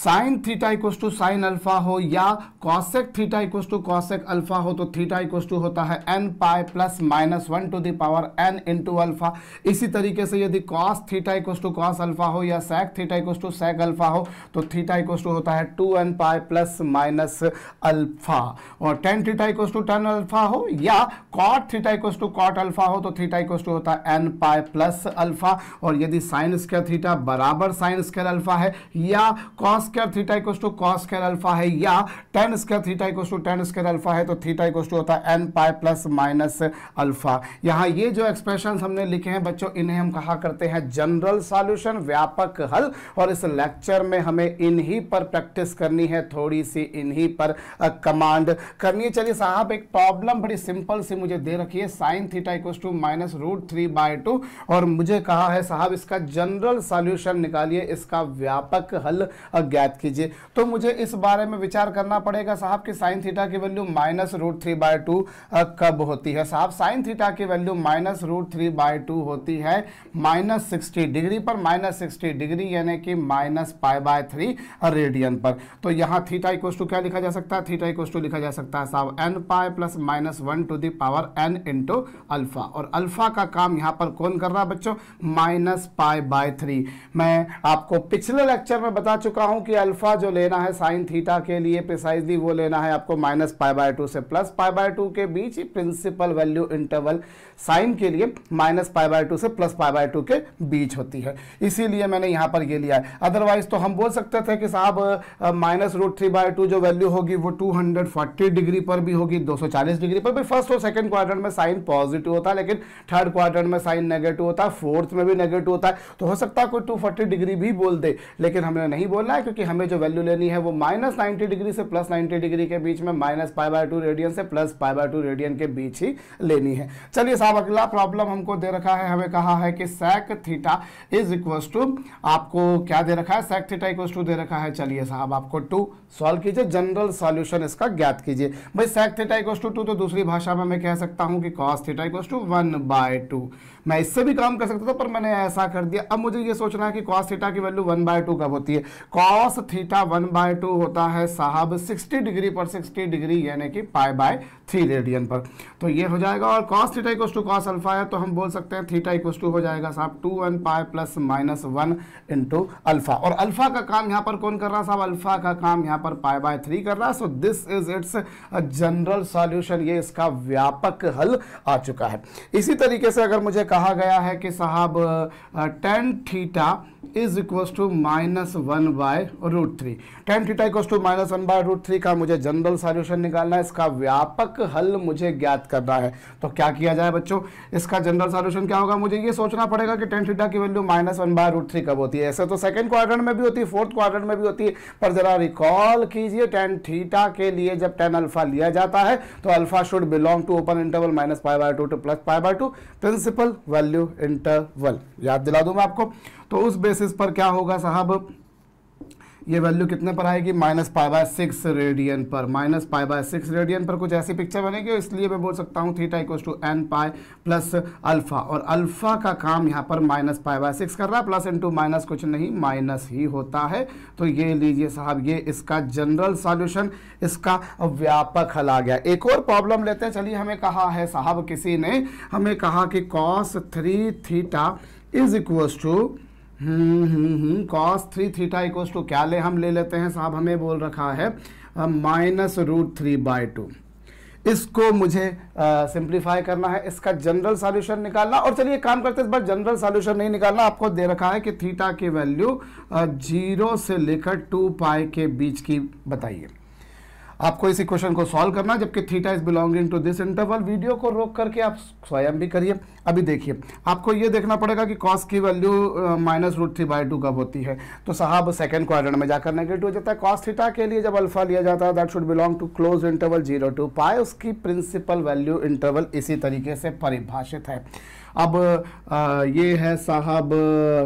Sign theta equal to sine alpha हो या cosec theta equal to cosec alpha हो तो थीटा इक्वल टू होता है n pi plus minus 1 to the power n into alpha. इसी तरीके से यदि cos theta equal to cos alpha हो या sec theta equal to sec alpha हो तो थीटा इक्वल टू होता है 2n pi plus minus alpha. और tan theta equal to tan alpha हो या cot theta equal to cot alpha हो तो थीटा इक्वल टू होता है n पाई प्लस अल्फा। और यदि साइन स्क्वायर थीटा बराबर साइन स्क्वायर अल्फा है या cos square theta equal to cos square alpha है या tan square theta equal to tan square alpha है तो थीटा इक्वल टू होता है n pi plus minus alpha. यहाँ ये जो एक्सप्रेशन हमने लिखे हैं बच्चों इन्हें हम कहा करते हैं जनरल सॉल्यूशन, व्यापक हल। और इस लेक्चर में हमें इन्हीं पर प्रैक्टिस करनी है, थोड़ी सी इन्हीं पर कमांड करनी है। चलिए साहब एक प्रॉब्लम बड़ी सिंपल सी मुझे दे रखी है, sine theta equal to minus √3/2 और मुझे कहा है साहब इसका जनरल सॉल्यूशन निकालिए, इसका व्यापक हल ज्ञात कीजिए। तो मुझे इस बारे में विचार करना पड़ेगा साहब कि साइन थीटा की वैल्यू माइनस √3/2 कब होती है। साहब साइन थीटा की वैल्यू माइनस √3/2 होती है माइनस 60 डिग्री पर, माइनस 60 डिग्री यानी कि माइनस π/3 रेडियन पर। तो यहाँ थीटा इक्वल टू क्या लिखा जा सकता है, थीटा इक्वल टू लिखा जा सकता है साहब n pi plus minus 1 to the power n into alpha. और अल्फा का काम यहाँ पर कौन कर रहा है बच्चों, माइनस π/3। मैं आपको पिछले लेक्चर में बता चुका हूं कि अल्फा जो लेना है साइन थीटा के लिए प्रिसाइजली वो लेना है आपको माइनस π/2 से प्लस π/2 के बीच ही प्रिंसिपल वैल्यू इंटरवल साइन के लिए माइनस π/2 से प्लस π/2 के बीच होती है, इसीलिए मैंने यहां पर ये लिया है। अदरवाइज तो हम बोल सकते थे कि साहब माइनस √3/2 जो वैल्यू होगी वो 240 डिग्री पर भी होगी, 240 डिग्री पर भी। फर्स्ट और सेकंड क्वाड्रेंट में साइन पॉजिटिव होता है लेकिन थर्ड क्वाड्रेंट में साइन नेगेटिव होता है, फोर्थ में भी नेगेटिव होता है। तो हो सकता है कोई 240 डिग्री भी बोल दे, लेकिन हमने नहीं बोलना है क्योंकि हमें जो वैल्यू लेनी है वो माइनस 90 डिग्री से प्लस 90 डिग्री के बीच में, माइनस π/2 रेडियन से प्लस π/2 रेडियन के बीच ही लेनी है। चलिए साहब अगला प्रॉब्लम हमको दे रखा है, हमें कहा है कि sec theta is equal to, आपको क्या दे रखा है, सेक थीटा इक्वल टू दे रखा है। चलिए साहब आपको 2 सॉल्व कीजिए, जनरल सॉल्यूशन इसका ज्ञात कीजिए। भाई सेक थीटा इक्वल टू 2 तो दूसरी भाषा में मैं कह सकता हूं कि कॉस थीटा इक्वल टू 1/2। मैं इससे भी काम कर सकता था पर मैंने ऐसा कर दिया। अब मुझे ये सोचना है कि कॉस थीटा की वैल्यू 1/2 कब होती है। कॉस थीटा 1/2 होता है साहब 60 डिग्री पर, 60 डिग्री यानी कि π/3 रेडियन पर। तो ये हो जाएगा। और cos theta equal to cos alpha है तो हम बोल सकते हैं थीटा इक्वल टू हो जाएगा साहब 2n pi plus minus 1 into alpha. और अल्फा का काम यहाँ पर कौन कर रहा है साहब, अल्फा का काम यहाँ पर π/3 कर रहा है। So this is it's general solution, ये इसका व्यापक हल आ चुका है। इसी तरीके से अगर मुझे कहा गया है कि साहब tan theta is equal to minus 1/√3, tan theta equal to minus 1/√3 का मुझे जनरल सॉल्यूशन निकालना है, इसका व्यापक हल मुझे ज्ञात करना है। तो क्या किया जाए बच्चों, इसका जनरल सॉल्यूशन क्या होगा, मुझे ये सोचना पड़ेगा कि tan थीटा की वैल्यू माइनस 1/√3 कब होती है। ऐसे तो सेकंड क्वाड्रेंट में भी होती है, फोर्थ क्वाड्रेंट में भी होती है, पर जरा रिकॉल कीजिए tan थीटा के लिए जब tan अल्फा लिया जाता है तो alpha should belong to open interval minus π/2 to plus π/2 principal value interval, याद दिला दूं मैं आपको। तो उस बेसिस पर क्या होगा साहब, ये वैल्यू कितने पर आएगी, माइनस π/6 रेडियन पर, माइनस π/6 रेडियन पर कुछ ऐसी पिक्चर बनेगी। इसलिए मैं बोल सकता हूँ theta equal to n pi plus alpha. और अल्फा का काम यहाँ पर माइनस π/6 कर रहा है, प्लस इंटू माइनस कुछ नहीं माइनस ही होता है। तो ये लीजिए साहब, ये इसका जनरल सॉल्यूशन, इसका व्यापक हल आ गया। एक और प्रॉब्लम लेते हैं। चलिए हमें कहा है साहब, किसी ने हमें कहा कि cos 3 theta is equal to cos 3 theta equal to क्या ले, हम ले लेते हैं साहब, हमें बोल रखा है माइनस √3/2। इसको मुझे सिंप्लीफाई करना है, इसका जनरल सॉल्यूशन निकालना। और चलिए काम करते हैं, इस बार जनरल सॉल्यूशन नहीं निकालना, आपको दे रखा है कि थीटा की वैल्यू 0 से लेकर 2π के बीच की बताइए। आपको इस इक्वेशन को सॉल्व करना, जबकि theta is belonging to this interval. Video को रोक करके आप स्वयं भी करिए। अभी देखिए, आपको ये देखना पड़ेगा कि कॉस की वैल्यू माइनस √3/2 कब होती है। तो साहब सेकंड क्वाड्रेंट में जाकर नेगेटिव हो जाता है। कॉस थीटा के लिए जब अल्फा लिया जाता है that should belong to close interval 0 to π, उसकी प्रिंसिपल वैल्यू इंटरवल इसी तरीके से परिभाषित है। अब ये है साहब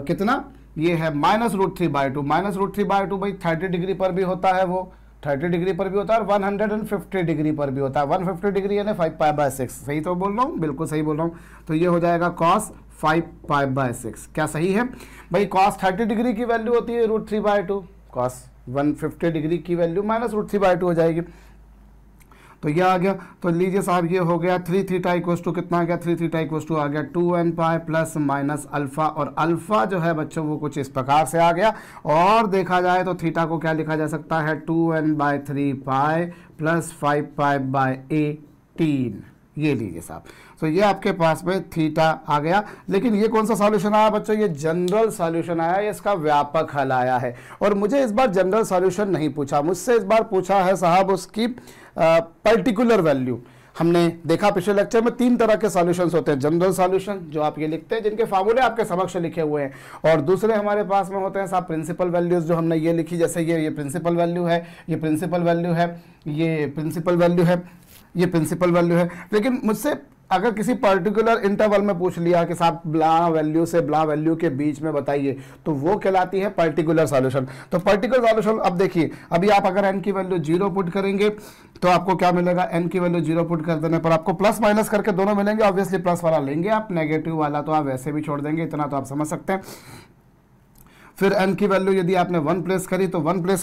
कितना, ये है माइनस √3/2। माइनस √3/2 भाई 30 डिग्री पर भी होता है, वो 30 डिग्री पर भी होता है और 150 डिग्री पर भी होता है। 150 डिग्री यानी 5π/6, सही तो बोल रहा हूँ, बिल्कुल सही बोल रहा हूँ। तो ये हो जाएगा cos 5π/6, क्या सही है भाई। cos 30 डिग्री की वैल्यू होती है √3/2, cos 150 डिग्री की वैल्यू -√3/2 हो जाएगी। तो ये आ गया। तो लीजिए साहब ये हो गया 3 थीटा इक्वल्स टू कितना आ गया, 3 थीटा इक्वल्स टू आ गया 2n pi plus minus alpha, और अल्फा जो है बच्चों वो कुछ इस प्रकार से आ गया। और देखा जाए तो थीटा को क्या लिखा जा सकता है, 2n/3 pi plus 5 pi by 18। ये लीजिए साहब। तो ये आपके पास में थीटा आ गया। लेकिन ये कौन सा सॉल्यूशन आया बच्चों, ये जनरल सॉल्यूशन आया, ये इसका व्यापक हल आया है। और मुझे इस बार जनरल सॉल्यूशन नहीं पूछा, मुझसे इस बार पूछा है साहब उसकी पर्टिकुलर वैल्यू। हमने देखा पिछले लेक्चर में 3 तरह के सॉल्यूशंस होते हैं, जनरल सॉल्यूशन जो आप ये लिखते हैं जिनके फार्मूले आपके समक्ष लिखे हुए हैं, और दूसरे हमारे पास में होते हैं साहब प्रिंसिपल वैल्यूज, जो हमने ये लिखी, जैसे ये प्रिंसिपल वैल्यू है, ये प्रिंसिपल वैल्यू है, ये प्रिंसिपल वैल्यू है, ये प्रिंसिपल वैल्यू है। लेकिन मुझसे अगर किसी पर्टिकुलर इंटरवल में पूछ लिया कि साहब ब्ला वैल्यू से ब्ला वैल्यू के बीच में बताइए, तो वो कहलाती है पर्टिकुलर सॉल्यूशन। तो पर्टिकुलर सॉल्यूशन, अब देखिए, अभी आप अगर n की वैल्यू 0 पुट करेंगे तो आपको क्या मिलेगा, n की वैल्यू 0 पुट कर देने पर आपको प्लस माइनस करके दोनों मिलेंगे। ऑब्वियसली प्लस वाला लेंगे आप, नेगेटिव वाला तो आप वैसे भी छोड़ देंगे, इतना तो आप समझ सकते हैं। फिर n की वैल्यू यदि आपने 1 प्लेस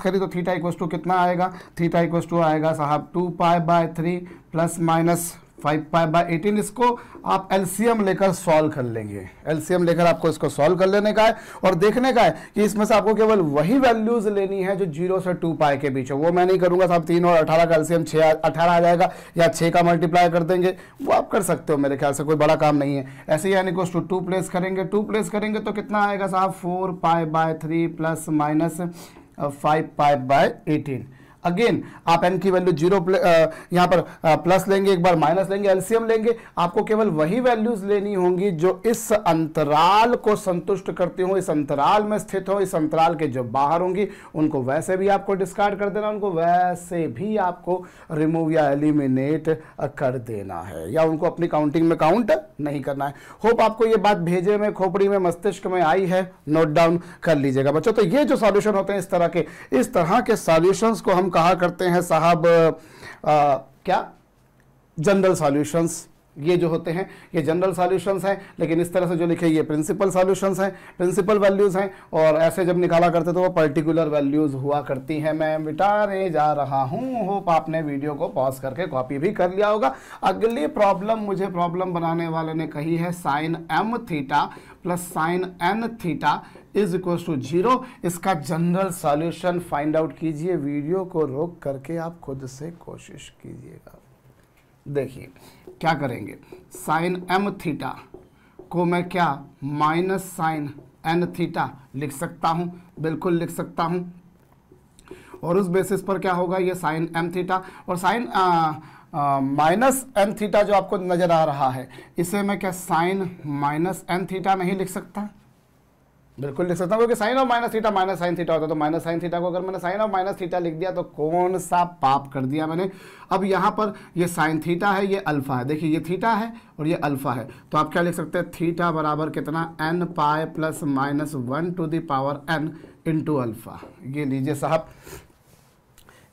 करी तो थीटा इक्वल्स टू कितना आएगा, थीटा इक्वल्स टू आएगा साहब 2π/3 प्लस माइनस 5π/18। इसको आप एलसीएम लेकर सॉल्व कर लेंगे, एलसीएम लेकर आपको इसको सॉल्व कर लेने का है और देखने का है कि इसमें से आपको केवल वही वैल्यूज लेनी है जो 0 से 2π के बीच है। वो मैं नहीं करूंगा साहब, 3 और 18 का एलसीएम 18 आ जाएगा, या 6 का मल्टीप्लाई कर देंगे, वो आप कर सकते हो, मेरे ख्याल से कोई बड़ा काम नहीं है। ऐसे ही यानी को 2 प्लेस करेंगे तो कितना आएगा साहब 4π/3 प्लस माइनस 5π/18। अगेन आप n की वैल्यू 0 यहाँ पर प्लस लेंगे, एक बार माइनस लेंगे, एलसीएम लेंगे, आपको केवल वही वैल्यूज लेनी होंगी जो इस अंतराल को संतुष्ट करती हो, इस अंतराल में स्थित हो। इस अंतराल के जो बाहर होंगी उनको वैसे भी आपको डिस्कार्ड कर देना, उनको वैसे भी आपको रिमूव या एलिमिनेट कर देना है, या उनको अपनी काउंटिंग में काउंट नहीं करना है। होप आपको ये बात भेजे में, खोपड़ी में, मस्तिष्क में आई है, नोट डाउन कर लीजिएगा बच्चों। तो ये जो सॉल्यूशन होते हैं इस तरह के सॉल्यूशंस को हम कहा करते हैं साहब क्या, जनरल सॉल्यूशंस। ये जो होते हैं ये जनरल सॉल्यूशंस हैं, लेकिन इस तरह से जो लिखे ये प्रिंसिपल सॉल्यूशंस हैं, प्रिंसिपल वैल्यूज हैं, और ऐसे जब निकाला करते तो वो पर्टिकुलर वैल्यूज हुआ करती हैं। मैं मिटाने जा रहा हूं, होप आपने वीडियो को पॉज करके कॉपी भी कर लिया होगा। अगली प्रॉब्लम मुझे प्रॉब्लम बनाने वाले ने कही है sin m theta plus sin n theta is equal to 0। इसका जनरल सॉल्यूशन फाइंड आउट कीजिए, वीडियो को रोक करके आप खुद से कोशिश कीजिएगा। देखिए क्या करेंगे, sin m थीटा को मैं क्या माइनस sin n थीटा लिख सकता हूं, बिल्कुल लिख सकता हूं। और उस बेसिस पर क्या होगा, ये sin m थीटा और sin माइनस n थीटा जो आपको नजर आ रहा है, इसे मैं क्या sin माइनस n थीटा नहीं लिख सकता, बिल्कुल लिख सकता हूं, क्योंकि sine of minus theta minus sine theta होता है। तो माइनस साइन थीटा को अगर मैंने साइन ऑफ माइनस थीटा लिख दिया तो कौन सा पाप कर दिया मैंने। अब यहाँ पर ये साइन थीटा है, ये अल्फा है, देखिए ये थीटा है और ये अल्फा है, तो आप क्या लिख सकते हैं, थीटा बराबर कितना n pi plus minus 1 to the power n into alpha. ये लीजिए साहब,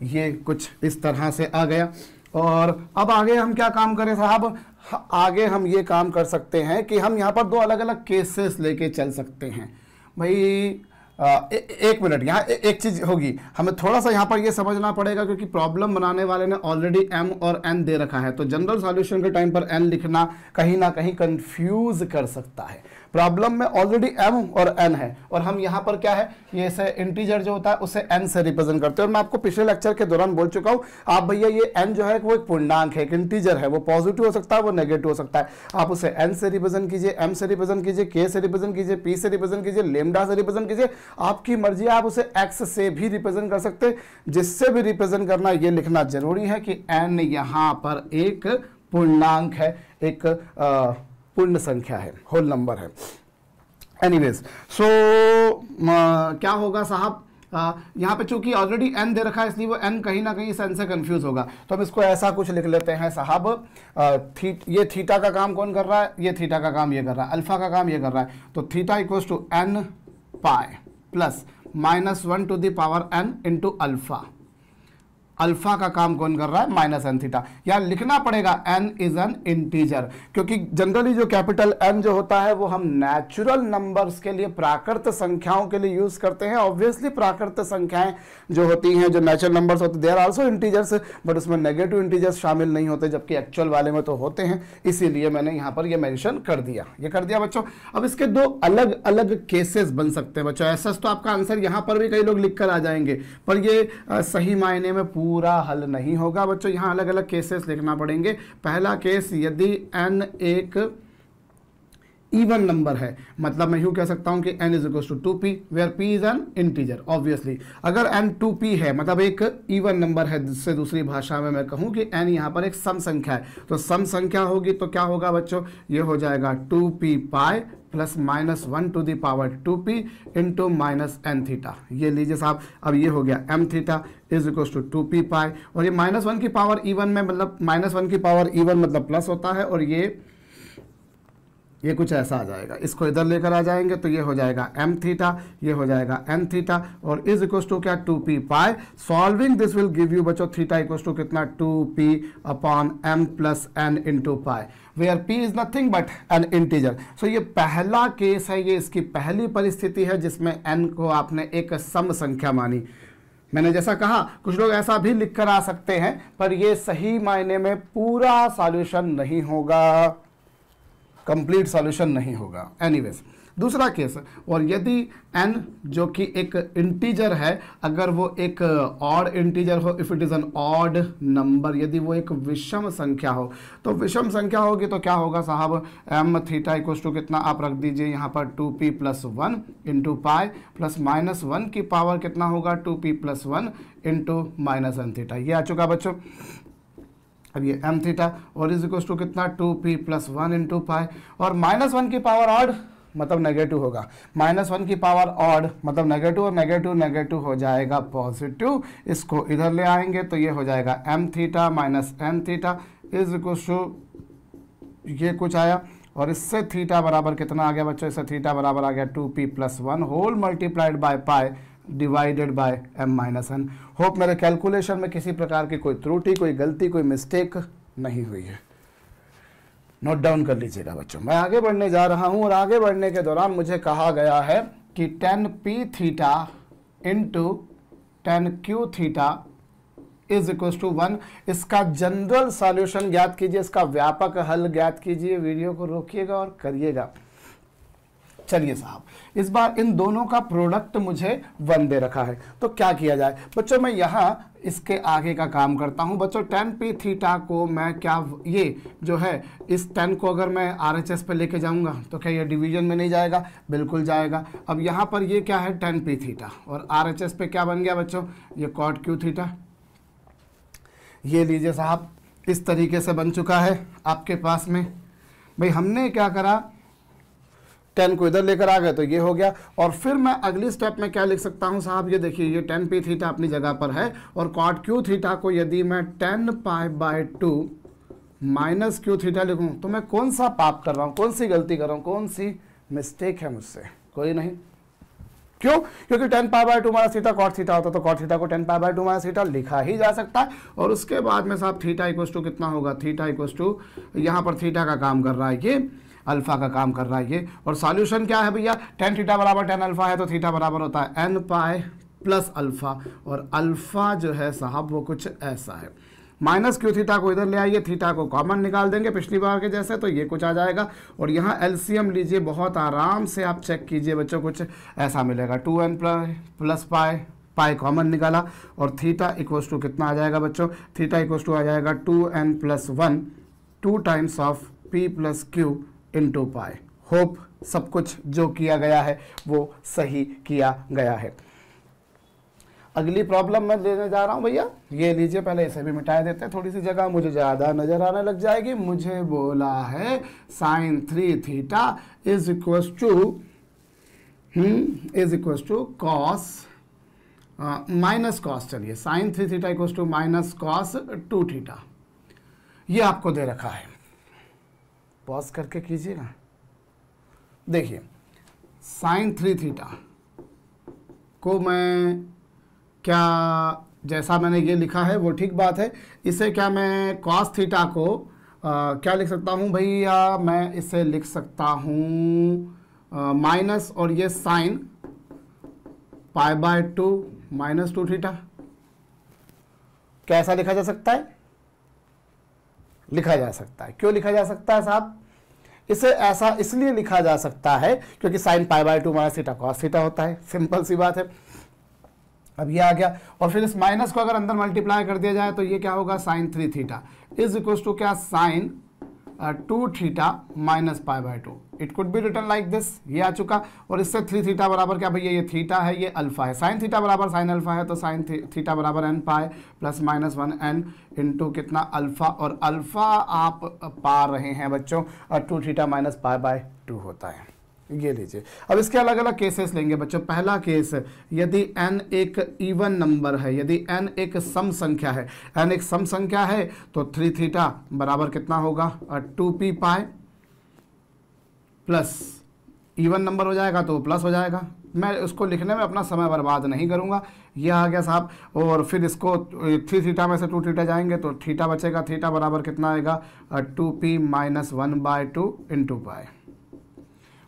ये कुछ इस तरह से आ गया। और अब आगे हम क्या काम करें साहब, आगे हम ये काम कर सकते हैं कि हम यहाँ पर 2 अलग अलग केसेस लेके चल सकते हैं। भाई एक मिनट, यहाँ एक चीज होगी, हमें थोड़ा सा यहाँ पर ये समझना पड़ेगा, क्योंकि प्रॉब्लम बनाने वाले ने ऑलरेडी m और n दे रखा है, तो जनरल सॉल्यूशन के टाइम पर n लिखना कहीं ना कहीं कंफ्यूज कर सकता है। प्रॉब्लम में ऑलरेडी m और n है, और हम यहाँ पर क्या है, ये से इंटीजर जो होता है उसे n से रिप्रेजेंट करते हैं। और मैं आपको पिछले लेक्चर के दौरान बोल चुका हूँ, आप भैया ये n जो है वो एक पूर्णांक है, एक इंटीजर है, वो पॉजिटिव हो सकता है, वो नेगेटिव हो सकता है। आप उसे n से रिप्रेजेंट कीजिए, m से रिप्रेजेंट कीजिए, k से रिप्रेजेंट कीजिए, p से रिप्रेजेंट कीजिए, लेमडा से रिप्रेजेंट कीजिए, आपकी मर्जी है। आप उसे x से भी रिप्रेजेंट कर सकते हैं, जिससे भी रिप्रेजेंट करना, ये लिखना जरूरी है कि n यहाँ पर एक पूर्णांक है, एक पूर्ण संख्या है, होल नंबर है। एनीवेज सो क्या होगा साहब, यहाँ पे चूंकि ऑलरेडी n दे रखा है, इसलिए वो n कहीं ना कहीं इस n से कंफ्यूज होगा। तो हम इसको ऐसा कुछ लिख लेते हैं साहब, ये थीटा का काम कौन कर रहा है, ये थीटा का काम ये कर रहा है, अल्फा का काम ये कर रहा है। तो theta equals to n pi plus minus 1 to the power n into alpha. Alpha का काम कौन कर रहा है, माइनस एन थीटा। या लिखना पड़ेगा एन इज एन इंटीजर, क्योंकि जनरली जो कैपिटल एन जो होता है वो हम नेचुरल नंबर्स के लिए, प्राकृत संख्याओं के लिए यूज करते हैं। ऑब्वियसली प्राकृत संख्याएं जो होती हैं, जो नेचुरल नंबर्स होते हैं, they are also integers, but उसमें नेगेटिव इंटीजर्स शामिल नहीं होते, जबकि एक्चुअल वाले में तो होते हैं। इसीलिए मैंने यहाँ पर ये मेंशन कर दिया, ये कर दिया बच्चों। अब इसके दो अलग अलग केसेस बन सकते हैं बच्चों। ऐसा तो आपका आंसर यहाँ पर भी कई लोग लिख कर आ जाएंगे, पर ये सही मायने में पूरा हल नहीं होगा बच्चों। यहाँ अलग अलग केसेस लिखना पड़ेंगे। पहला केस, यदि n एक इवन नंबर है, मतलब मैं यूं कह सकता हूं कि n is equal to 2p where p is an integer. Obviously अगर n 2p है, मतलब एक इवन नंबर है, जिससे दूसरी भाषा में मैं कहूं कि n यहाँ पर एक सम संख्या है, तो सम संख्या होगी तो क्या होगा बच्चों, ये हो जाएगा 2p pi plus minus 1 to the power 2p into minus n theta. ये लीजिए साहब, अब ये हो गया m theta is equal to 2p pi, और ये माइनस 1 की पावर इवन में, मतलब माइनस 1 की पावर इवन मतलब प्लस होता है, और ये कुछ ऐसा आ जाएगा। इसको इधर लेकर आ जाएंगे तो ये हो जाएगा m थीटा, ये हो जाएगा n थीटा, और इज इक्वल टू क्या, 2p pi. Solving this will give you बच्चों थीटा इक्वल टू कितना, 2p upon m plus n into pi, where p is nothing but an integer. So ये पहला case है, ये इसकी पहली परिस्थिति है जिसमें n को आपने एक सम संख्या मानी। मैंने जैसा कहा कुछ लोग ऐसा भी लिख कर आ सकते हैं, पर ये सही मायने में पूरा सॉल्यूशन नहीं होगा, कंप्लीट सॉल्यूशन नहीं होगा। एनीवेज, दूसरा केस, और यदि n जो कि एक इंटीजर है, अगर वो एक ऑड इंटीजर हो, if it is an odd number, यदि वो एक विषम संख्या हो, तो विषम संख्या होगी तो क्या होगा साहब, m थीटा इक्वल टू कितना आप रख दीजिए यहाँ पर 2p plus 1 into pi plus minus 1 की पावर कितना होगा, 2p plus 1 into minus n theta. ये आ चुका बच्चों। अब ये m थीटा और इज इक्वल टू कितना, 2p प्लस 1 इंटू पाई, और माइनस 1 की पावर ऑड मतलब नेगेटिव होगा, माइनस 1 की पावर ऑड मतलब नेगेटिव, और नेगेटिव नेगेटिव हो जाएगा पॉजिटिव। इसको इधर ले आएंगे तो ये हो जाएगा m theta minus n theta is equal to ये कुछ आया, और इससे थीटा बराबर कितना आ गया बच्चों, इससे थीटा बराबर आ गया 2p plus 1 whole multiplied by pi divided by m minus n। Hope मेरे कैलकुलेशन में किसी प्रकार की कोई त्रुटि, कोई गलती, कोई मिस्टेक नहीं हुई है। नोट डाउन कर लीजिएगा बच्चों। मैं आगे बढ़ने जा रहा हूं, और आगे बढ़ने के दौरान मुझे कहा गया है कि 10p theta into 10q theta is equal to 1। इसका जनरल सॉल्यूशन ज्ञात कीजिए, इसका व्यापक हल ज्ञात कीजिए। वीडियो को रोकिएगा और करिएगा। चलिए साहब, इस बार इन दोनों का प्रोडक्ट मुझे 1 दे रखा है, तो क्या किया जाए बच्चों, मैं यहाँ इसके आगे का काम करता हूं बच्चों। 10p थीटा को मैं क्या, ये जो है इस 10 को अगर मैं RHS पे लेके जाऊंगा तो क्या ये डिवीजन में नहीं जाएगा, बिल्कुल जाएगा। अब यहाँ पर ये क्या है 10p थीटा, और RHS पे क्या बन गया बच्चों, ये cot q थीटा। ये लीजिए साहब, इस तरीके से बन चुका है आपके पास में। भाई हमने क्या करा, 10 को इधर लेकर आ गए तो ये हो गया, और फिर मैं अगली स्टेप में क्या लिख सकता हूं साहब, ये देखिए ये 10p थीटा अपनी जगह पर है, और cot q थीटा को यदि मैं 10 pi by 2 minus q theta लिखूं तो मैं कौन सा पाप कर रहा हूं, कौन सी गलती कर रहा हूं, कौन सी मिस्टेक है मुझसे, कोई नहीं। क्यों, क्योंकि 10 pi by 2 minus theta cot theta होता तो cot थीटा को 10 पाई बाय 2 माइनस थीटा लिखा ही जा सकता है। और उसके बाद में साहब थीटा इक्वल टू कितना होगा, थीटा इक्वल टू यहाँ पर थीटा का काम कर रहा है, ये अल्फा का काम कर रहा है ये। और सॉल्यूशन क्या है भैया, 10 थीटा बराबर 10 अल्फा है, तो थीटा बराबर होता है n पाई प्लस अल्फा, और अल्फा जो है साहब वो कुछ ऐसा है। माइनस क्यू थीटा को इधर ले आइए, थीटा को कॉमन निकाल देंगे पिछली बार के जैसे, तो ये कुछ आ जाएगा। और यहाँ एलसीएम लीजिए, बहुत आराम से आप चेक कीजिए बच्चों, कुछ ऐसा मिलेगा 2n प्लस पाई कॉमन निकाला, और थीटा इक्वल टू कितना आ जाएगा बच्चों, थीटा इक्वल टू आ जाएगा 2n plus 1 2 times of p plus Q into pi. Hope सब कुछ जो किया गया है वो सही किया गया है। अगली प्रॉब्लम मैं लेने जा रहा हूं भैया, ये लीजिए, पहले इसे भी मिटा देते हैं, थोड़ी सी जगह मुझे ज़्यादा नजर आने लग जाएगी। मुझे बोला है sine 3 theta is equal to cos minus cos, चलिए sine 3 theta equal to minus cos 2 theta, ये आपको दे रखा है। पॉज करके कीजिएगा। देखिए साइन 3 थीटा को मैं क्या जैसा मैंने ये लिखा है वो ठीक बात है। इसे क्या मैं कॉस थीटा को क्या लिख सकता हूँ भैया, मैं इसे लिख सकता हूँ माइनस और ये साइन π/2 -2 थीटा। कैसा लिखा जा सकता है? लिखा जा सकता है। क्यों लिखा जा सकता है साहब? इसे ऐसा इसलिए लिखा जा सकता है क्योंकि sine π/2 minus theta cos theta होता है। सिंपल सी बात है। अब ये आ गया और फिर इस माइनस को अगर अंदर मल्टीप्लाई कर दिया जाए तो ये क्या होगा, sine 3 theta is equal to क्या, sine 2 theta minus π/2। It could be written like this. ये आ चुका। और इससे 3 थीटा बराबर क्या भैया, ये थीटा है, ये अल्फा है। साइन थीटा बराबर साइन अल्फा है, तो साइन थीटा बराबर n pi plus minus 1n into कितना, अल्फा। और अल्फा आप पा रहे हैं बच्चों 2 थीटा माइनस π/2 होता है। ये लीजिए। अब इसके अलग अलग केसेस लेंगे बच्चों। पहला केस, यदि n एक इवन नंबर है, यदि n एक सम संख्या है, n एक सम संख्या है तो 3 थीटा बराबर कितना होगा, 2p pi plus, even number हो जाएगा तो प्लस हो जाएगा। मैं उसको लिखने में अपना समय बर्बाद नहीं करूंगा। यह आ गया साहब। और फिर इसको 3 थीटा में से 2 थीटा जाएंगे तो थीटा बचेगा। थीटा बराबर कितना आएगा, 2p माइनस 1/2 इंटू पाई।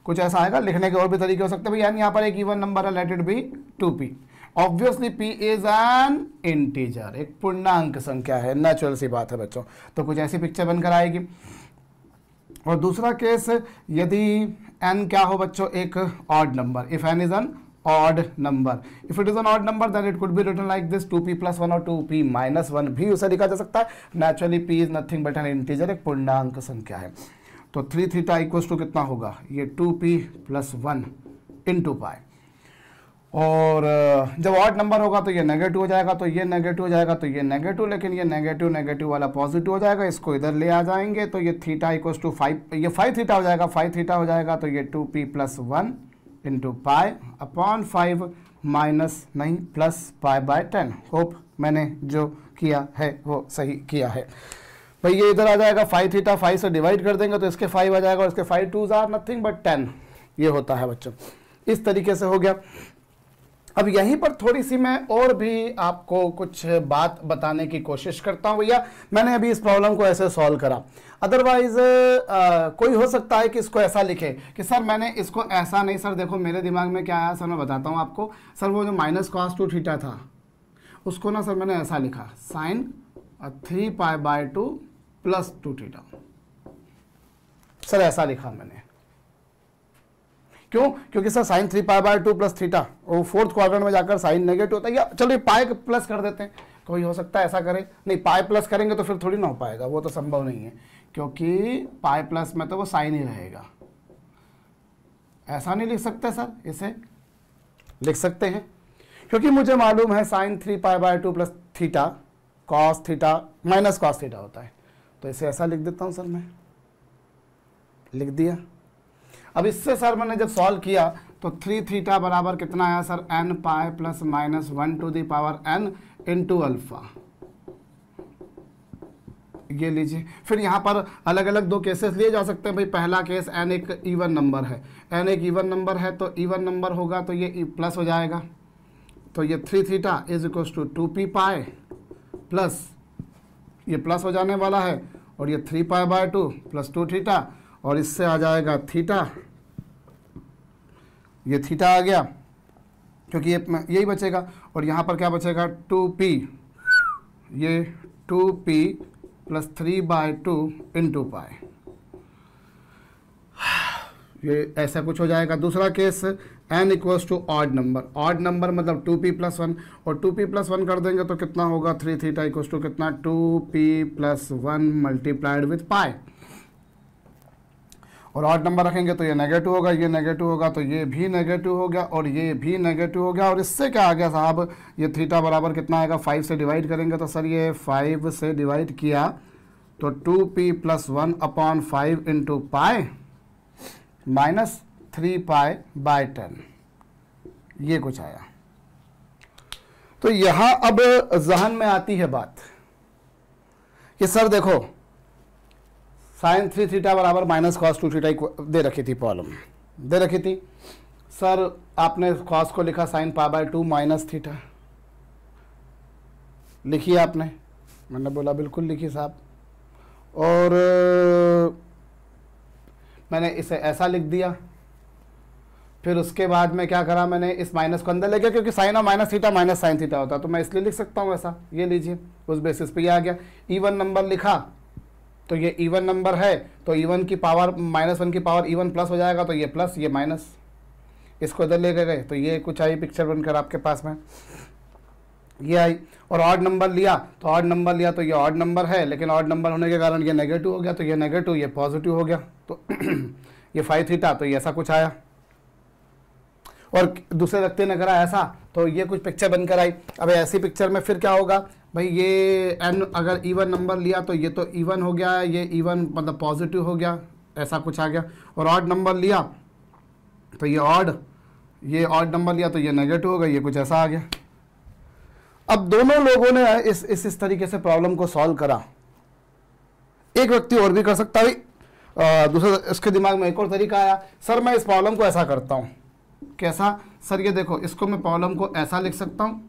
कुछ ऐसा आएगा। लिखने के और भी तरीके हो सकते हैं भैया। यहाँ पर एक इवन नंबर है, let it be 2p। Obviously p is an integer, एक पूर्णांक संख्या है, नेचुरल सी बात है बच्चों। तो कुछ ऐसी पिक्चर बनकर आएगी। और दूसरा केस, यदि n क्या हो बच्चों, एक odd number, if n is an odd number, if it is an odd number then it could be written like this, 2p plus 1 और 2p माइनस 1 भी उसे लिखा जा सकता है। Naturally p is nothing but an integer, एक पूर्णांक संख्या है। तो 3 थीटा इक्वल्स टू कितना होगा, ये 2p प्लस 1 इंटू पाई। और जब ऑड नंबर होगा तो ये नेगेटिव हो जाएगा, तो ये नेगेटिव हो जाएगा, तो ये नेगेटिव, लेकिन ये नेगेटिव नेगेटिव वाला पॉजिटिव हो जाएगा। इसको इधर ले आ जाएंगे तो ये थीटा इक्वल्स टू 5, ये 5 थीटा हो जाएगा, 5 थीटा हो जाएगा। तो ये 2p plus 1 into pi upon 5 minus नहीं प्लस π/10। होप मैंने जो किया है वो सही किया है भाई। ये इधर आ जाएगा 5 थीटा, 5 से डिवाइड कर देंगे तो इसके 5 आ जाएगा और इसके 5 2s आर नथिंग बट 10। ये होता है बच्चों। इस तरीके से हो गया। अब यहीं पर थोड़ी सी मैं और भी आपको कुछ बात बताने की कोशिश करता हूं भैया। मैंने अभी इस प्रॉब्लम को ऐसे सॉल्व करा। अदरवाइज कोई हो सकता है कि इसको ऐसा लिखे कि सर मैंने इसको ऐसा नहीं, सर देखो मेरे दिमाग में क्या आया, सर मैं बताता हूं आपको। सर वो जो माइनस कॉस 2 थीटा था उसको ना सर मैंने ऐसा लिखा, साइन 3π/2 प्लस 2 थीटा। सर ऐसा लिखा मैंने। क्यों? क्योंकि सर साइन 3π/2 प्लस थीटा वो फोर्थ क्वाड्रेंट में जाकर साइन नेगेटिव होता है। या चलो पाई प्लस कर देते हैं, कोई हो सकता है ऐसा करे। नहीं, पाई प्लस करेंगे तो फिर थोड़ी ना हो पाएगा, वो तो संभव नहीं है, क्योंकि पाई प्लस में तो वो साइन ही रहेगा। ऐसा नहीं लिख सकते सर, इसे लिख सकते हैं क्योंकि मुझे मालूम है sine 3π/2 plus theta cos theta minus cos theta होता है। तो इसे ऐसा लिख देता हूं सर, मैं लिख दिया। अब इससे सर मैंने जब सॉल्व किया तो 3 थीटा बराबर कितना आया sir, n pi plus minus 1 to the power n into alpha. ये लीजिए। फिर यहाँ पर अलग अलग दो केसेस लिए जा सकते हैं भाई। पहला केस, n एक इवन नंबर है, n एक इवन नंबर है तो इवन नंबर होगा तो ये प्लस हो जाएगा। तो ये 3 theta is equal to 2p pi plus, ये प्लस हो जाने वाला है, और ये 3π/2 प्लस 2 थीटा, और इससे आ जाएगा थीटा, ये थीटा आ गया क्योंकि ये यही बचेगा। और यहाँ पर क्या बचेगा, 2p, ये 2p प्लस 3/2 इंटू पाई। ये ऐसा कुछ हो जाएगा। दूसरा case, n equals to odd number, odd number मतलब 2p प्लस 1, और 2p प्लस 1 कर देंगे तो कितना होगा, 3 थीटा इक्वल्स टू कितना, 2p प्लस 1 मल्टीप्लाइड विथ पाई। और ऑड नंबर रखेंगे तो ये नेगेटिव होगा, ये नेगेटिव होगा, तो ये भी नेगेटिव हो गया और ये भी नेगेटिव हो गया। और इससे क्या आ गया साहब, ये थीटा बराबर कितना आएगा, 5 से डिवाइड करेंगे तो सर ये 5 से डिवाइड किया तो 2p plus 1 upon 5 into pi minus 3π/10, ये कुछ आया। तो यहां अब जहन में आती है बात कि सर देखो साइन 3 थीटा बराबर माइनस कॉस 2 थीटा दे रखी थी, प्रॉब्लम दे रखी थी। सर आपने कॉस को लिखा साइन π/2 माइनस थीटा, लिखिए आपने, मैंने बोला बिल्कुल लिखिए साहब। और मैंने इसे ऐसा लिख दिया। फिर उसके बाद में क्या करा, मैंने इस माइनस को अंदर ले गया, क्योंकि साइन और minus theta minus sine theta होता है, तो मैं इसलिए लिख सकता हूँ ऐसा। ये लीजिए, उस बेसिस पे ये आ गया। इवन नंबर लिखा तो ये इवन नंबर है, तो इवन की पावर -1 की पावर इवन प्लस हो जाएगा, तो ये प्लस ये माइनस, इसको इधर लेके गए तो ये कुछ आई पिक्चर बनकर आपके पास में, ये आई। और ऑड नंबर लिया तो ऑड नंबर लिया तो ये ऑड नंबर है, लेकिन ऑड नंबर होने के कारण ये नेगेटिव हो गया, तो ये नेगेटिव ये पॉजिटिव हो गया, तो ये 5 थीटा, तो ये ऐसा कुछ आया। और दूसरे व्यक्ति ने करा ऐसा, तो ये कुछ पिक्चर बनकर आई। अब ऐसी पिक्चर में फिर क्या होगा भाई, ये n अगर इवन नंबर लिया तो ये तो इवन हो गया, ये इवन मतलब पॉजिटिव हो गया, ऐसा कुछ आ गया। और ऑड नंबर लिया तो ये ऑड नंबर लिया तो ये नेगेटिव हो गया, ये कुछ ऐसा आ गया। अब दोनों लोगों ने इस तरीके से प्रॉब्लम को सॉल्व करा। एक व्यक्ति और भी कर सकता है भाई, दूसरा इसके दिमाग में एक और तरीका आया, सर मैं इस प्रॉब्लम को ऐसा करता हूँ। कैसा सर, ये देखो, इसको मैं प्रॉब्लम को ऐसा लिख सकता हूँ,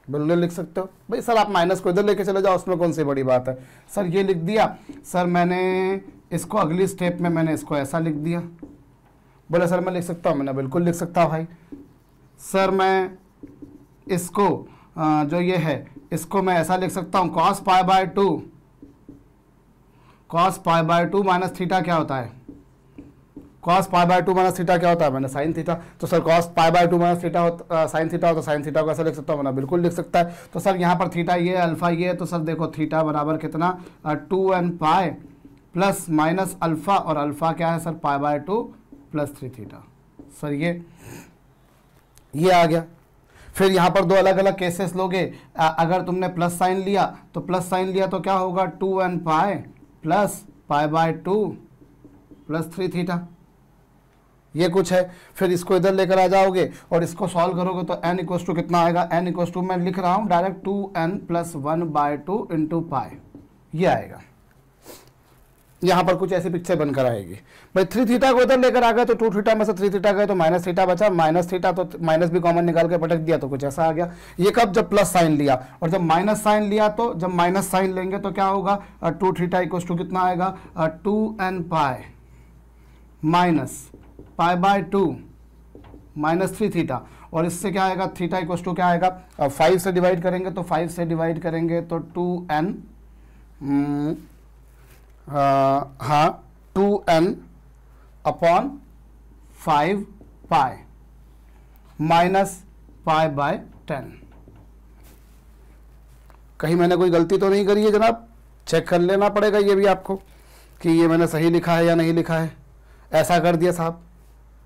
बिल्कुल लिख सकते हो भाई। सर आप माइनस को इधर लेके चले जाओ, उसमें कौन सी बड़ी बात है। सर ये लिख दिया, सर मैंने इसको अगली स्टेप में मैंने इसको ऐसा लिख दिया। बोले सर मैं लिख सकता हूँ, मैंने बिल्कुल लिख सकता हूँ भाई। सर मैं इसको जो ये है इसको मैं ऐसा लिख सकता हूँ, cos π/2 माइनस थीटा क्या होता है, cos π/2 माइनस थीटा क्या होता है, मैंने साइन थीटा। तो sir cos π/2 minus theta sine theta हो तो साइन थीटा को ऐसा लिख सकता हूँ, मैंने बिल्कुल लिख सकता है। तो सर यहाँ पर थीटा ये अल्फा ये है, तो सर देखो थीटा बराबर कितना 2n pi plus minus alpha, और अल्फा क्या है सर π/2 प्लस 3 थीटा। सर ये आ गया। फिर यहाँ पर दो अलग अलग केसेस लोगे, अगर तुमने प्लस साइन लिया तो क्या होगा 2n pi plus π/2 plus 3 theta, ये कुछ है। फिर इसको इधर लेकर आ जाओगे और इसको सॉल्व करोगे तो n इक्वल टू कितना आएगा, n इक्वल टू मैं लिख रहा हूँ direct 2n plus 1/2 into pi, ये आएगा। यहाँ पर कुछ ऐसी पिक्चर बनकर आएगी भाई। 3 थीटा को इधर लेकर आ गए तो 2 थीटा में से 3 थीटा गए तो माइनस थीटा बचा, माइनस थीटा तो माइनस भी कॉमन निकाल के पटक दिया तो कुछ ऐसा आ गया। ये कब, जब प्लस साइन लिया। और जब माइनस साइन लिया तो जब माइनस साइन लेंगे तो क्या होगा 2 थीटा इक्वल टू कितना आएगा 2n pi minus π/2 minus 3 theta. और इससे क्या आएगा, थीटा इक्वल टू क्या आएगा, 5 से डिवाइड करेंगे तो 5 से डिवाइड करेंगे तो 2n हाँ 2n अपॉन 5 पाई माइनस π/10। कहीं मैंने कोई गलती तो नहीं करी है जनाब, चेक कर लेना पड़ेगा ये भी आपको कि ये मैंने सही लिखा है या नहीं लिखा है। ऐसा कर दिया साहब,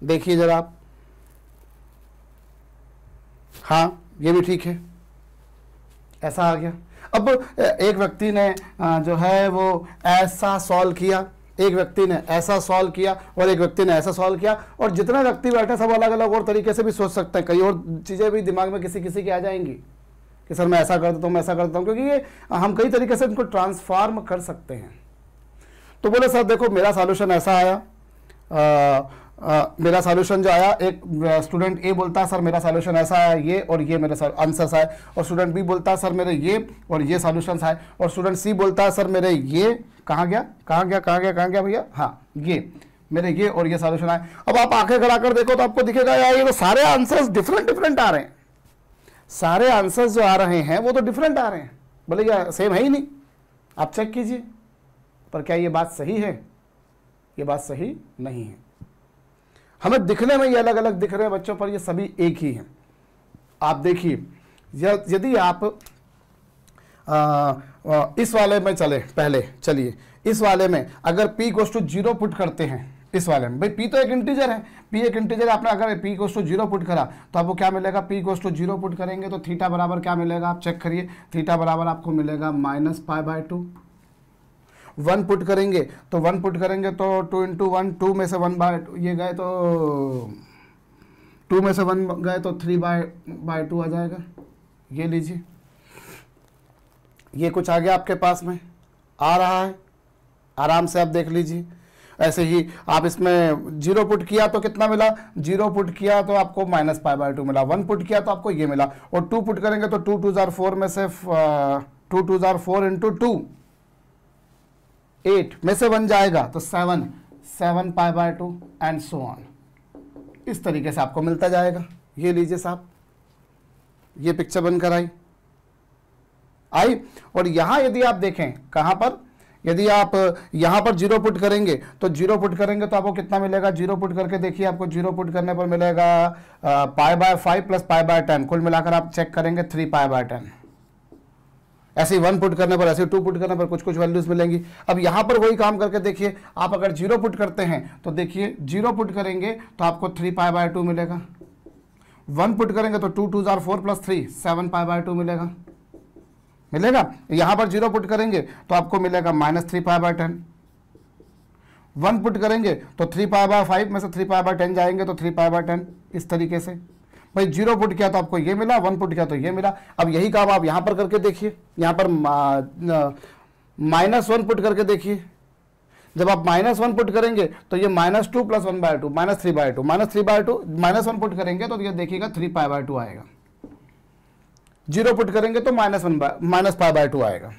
देखिए जरा आप, हाँ ये भी ठीक है, ऐसा आ गया। अब एक व्यक्ति ने जो है वो ऐसा सॉल्व किया, एक व्यक्ति ने ऐसा सॉल्व किया और एक व्यक्ति ने ऐसा सॉल्व किया, और जितने व्यक्ति बैठे सब अलग अलग और तरीके से भी सोच सकते हैं। कई और चीज़ें भी दिमाग में किसी किसी की आ जाएंगी कि सर मैं ऐसा कर देता हूँ, मैं ऐसा करता हूँ, क्योंकि ये हम कई तरीके से इनको ट्रांसफॉर्म कर सकते हैं। तो बोले सर देखो मेरा सॉल्यूशन ऐसा आया, मेरा सॉल्यूशन जो आया, एक स्टूडेंट ए बोलता है सर मेरा सॉल्यूशन ऐसा आया ये और ये मेरे आंसर्स आए, और स्टूडेंट बी बोलता है सर मेरे ये और ये सॉल्यूशंस आए, और स्टूडेंट सी बोलता है सर मेरे ये कहाँ गया भैया, हाँ ये मेरे ये और ये सॉल्यूशन आए। अब आप आंखें गड़ाकर देखो तो आपको दिखेगा यार ये तो सारे आंसर्स डिफरेंट आ रहे हैं, सारे आंसर्स जो आ रहे हैं वो तो डिफरेंट आ रहे हैं, बोले क्या सेम है ही नहीं। आप चेक कीजिए, पर क्या ये बात सही है, ये बात सही नहीं है। हमें दिखने में ये अलग अलग दिख रहे हैं बच्चों, पर ये सभी एक ही हैं। आप देखिए यदि आप इस वाले में चलिए इस वाले में अगर p इक्वल टू 0 पुट करते हैं, इस वाले में भाई p तो एक इंटीजर है, p एक इंटीजर, आपने अगर p इक्वल टू 0 पुट करा तो आपको क्या मिलेगा, p इक्वल टू 0 पुट करेंगे तो थीटा बराबर क्या मिलेगा, आप चेक करिए, थीटा बराबर आपको मिलेगा माइनस π/2। 1 पुट करेंगे तो 1 पुट करेंगे तो 2 इंटू 1, 2 में से 1/2 ये गए तो 2 में से 1 गए तो 3/2 आ जाएगा। ये लीजिए, ये कुछ आ गया आपके पास में, आ रहा है, आराम से आप देख लीजिए। ऐसे ही आप इसमें 0 पुट किया तो कितना मिला, 0 पुट किया तो आपको -π/2 मिला, 1 पुट किया तो आपको ये मिला, और 2 पुट करेंगे तो 2 2 4 में से 2 2 4 इंटू 2 8 में से 1 जाएगा तो 7π/2 एंड सो ऑन। इस तरीके से आपको मिलता जाएगा। ये लीजिए साहब, ये पिक्चर बनकर आई। और यहां यदि आप देखें, कहां पर, यदि आप यहां पर 0 पुट करेंगे तो 0 पुट करेंगे तो आपको कितना मिलेगा, 0 पुट करके देखिए, आपको 0 पुट करने पर मिलेगा π/5 प्लस π/10, कुल मिलाकर आप चेक करेंगे 3π/10। ऐसे ही 1 पुट करने पर, ऐसे 2 पुट करने पर कुछ कुछ वैल्यूज मिलेंगी। अब यहां पर वही काम करके देखिए, आप अगर 0 पुट करते हैं तो देखिए 0 पुट करेंगे तो आपको 3π/2 मिलेगा, 1 पुट करेंगे तो 2 2 4 प्लस 3 7π/2 मिलेगा। यहां पर 0 पुट करेंगे तो आपको मिलेगा -3π/10, 1 पुट करेंगे तो 3π/5 में से 3π/10 जाएंगे तो 3π/10। इस तरीके से भाई 0 पुट किया तो आपको ये मिला, 1 पुट किया तो ये मिला। अब यही काम आप यहां पर करके देखिए, यहां पर -1 पुट करके देखिए, जब आप -1 पुट करेंगे तो ये -2 प्लस 1/2 -3/2 -1 पुट करेंगे तो ये देखिएगा 3π/2 आएगा, 0 पुट करेंगे तो -π/2 आएगा।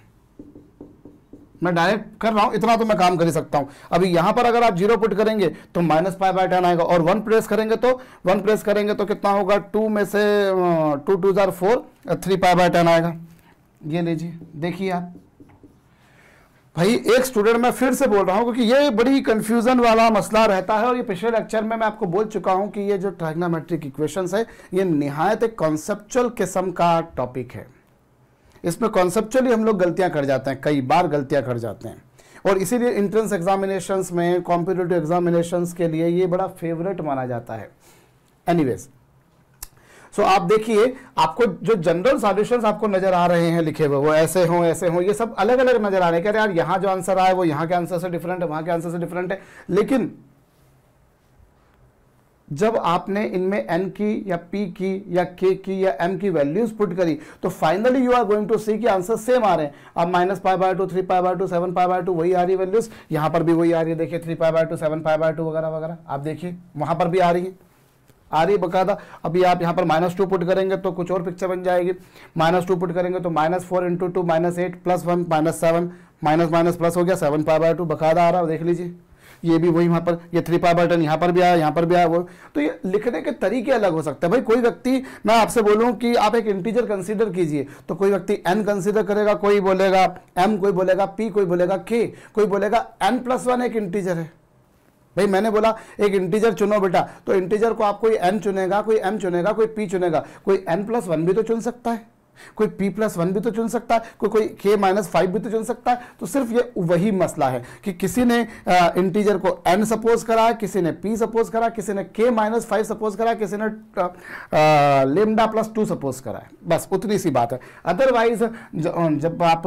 मैं डायरेक्ट कर रहा हूं, इतना तो मैं काम कर ही सकता हूं। अभी यहां पर अगर आप 0 पुट करेंगे तो -π/10 आएगा, और 1 प्रेस करेंगे तो कितना होगा, 2 में से 2 2 4 3π/10 आएगा। ये लीजिए देखिए आप भाई, एक स्टूडेंट, मैं फिर से बोल रहा हूं क्योंकि ये बड़ी कंफ्यूजन वाला मसला रहता है, और ये पिछले लेक्चर में मैं आपको बोल चुका हूं कि ये जो ट्राइग्नोमेट्रिक इक्वेशंस है ये निहायत एक कॉन्सेप्चुअल किस्म का टॉपिक है। इसमें कॉन्सेप्चुअली हम लोग गलतियां कर जाते हैं, कई बार गलतियां कर जाते हैं, और इसीलिए एंट्रेंस एग्जामिनेशंस में, कॉम्पिटिटिव एग्जामिनेशंस के लिए ये बड़ा फेवरेट माना जाता है। एनीवेज, सो आप देखिए, आपको जो जनरल सॉल्यूशंस आपको नजर आ रहे हैं लिखे हुए, वो ऐसे हों, ये सब अलग अलग नजर आ रहे हैं। कह रहे यार यहाँ जो आंसर आया वो यहाँ के आंसर से डिफरेंट है, वहां के आंसर से डिफरेंट है, लेकिन जब आपने इनमें n की या p की या k की या m की वैल्यूज पुट करी तो finally you are going to see कि आंसर सेम आ रहे हैं। अब -π/2 3π/2 7π/2 वही आ रही है वैल्यूज, यहां पर भी वही आ रही है। देखिए 3π/2 7π/2 वगैरह वगैरह, आप देखिए वहां पर भी आ रही है बकायदा। अभी आप यहाँ पर -2 पुट करेंगे तो कुछ और पिक्चर बन जाएगी, -2 पुट करेंगे तो -4 इंटू 2 -8 प्लस 1 -7 माइनस प्लस हो गया 7π/2 बकायदा आ रहा है। देख लीजिए ये भी वही, वहां पर ये 3π/10 यहाँ पर भी आया, यहाँ पर भी आया। वो तो ये लिखने के तरीके अलग हो सकते हैं भाई। कोई व्यक्ति, मैं आपसे बोलूं कि आप एक इंटीजर कंसीडर कीजिए तो कोई व्यक्ति n कंसीडर करेगा, कोई बोलेगा m, कोई बोलेगा p, कोई बोलेगा k, कोई बोलेगा n+1 एक इंटीजर है। भाई मैंने बोला एक इंटीजर चुनो बेटा, तो इंटीजर को आप कोई n चुनेगा, कोई m चुनेगा, कोई p चुनेगा, कोई n+1 भी तो चुन सकता है, कोई p+1 भी तो चुन सकता है, कोई k-5 भी तो चुन सकता है। तो सिर्फ ये वही मसला है कि किसी ने इंटीजर को n सपोज करा, किसी ने p सपोज करा, किसी ने k-5 सपोज करा, किसी ने λ+2 सपोज करा है, बस उतनी सी बात है। अदरवाइज जब आप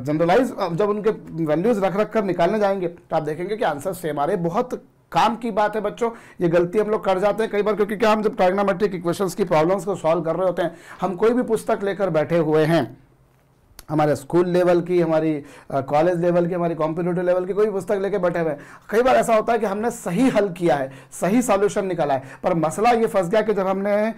जनरलाइज, जब उनके वैल्यूज रख कर निकालने जाएंगे तो आप देखेंगे कि आंसर सेम आ रहे। बहुत काम की बात है बच्चों, ये गलती हम लोग कर जाते हैं कई बार, क्योंकि क्या, हम जब ट्राइग्नोमेट्रिक इक्वेशंस की प्रॉब्लम्स को सॉल्व कर रहे होते हैं, हम कोई भी पुस्तक लेकर बैठे हुए हैं, हमारे स्कूल लेवल की, हमारी कॉलेज लेवल की, हमारी कॉम्पिटिटिव लेवल की कोई पुस्तक लेके बैठे हुए हैं, कई बार ऐसा होता है कि हमने सही हल किया है, सही सॉल्यूशन निकाला है, पर मसला ये फंस गया कि जब हमने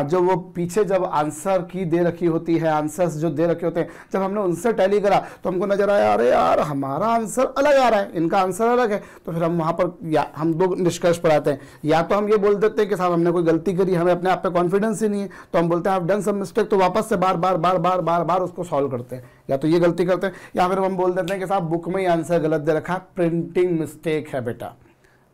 जो वो पीछे जब आंसर की दे रखी होती है, आंसर्स जो दे रखे होते हैं, जब हमने उनसे टैली करा तो हमको नजर आया अरे यार हमारा आंसर अलग आ रहा है, इनका आंसर अलग है। तो फिर हम वहाँ पर हम दो निष्कर्ष पर आते हैं, या तो हम ये बोल देते हैं कि साहब हमने कोई गलती करी, हमें अपने आप पे कॉन्फिडेंस ही नहीं है, तो हम बोलते हैं आप डन सम मिस्टेक, तो वापस से बार बार बार बार बार बार उसको सॉल्व करते हैं। या तो ये गलती करते हैं, या फिर हम बोल देते हैं कि साहब बुक में ही आंसर गलत दे रखा है, प्रिंटिंग मिस्टेक है बेटा।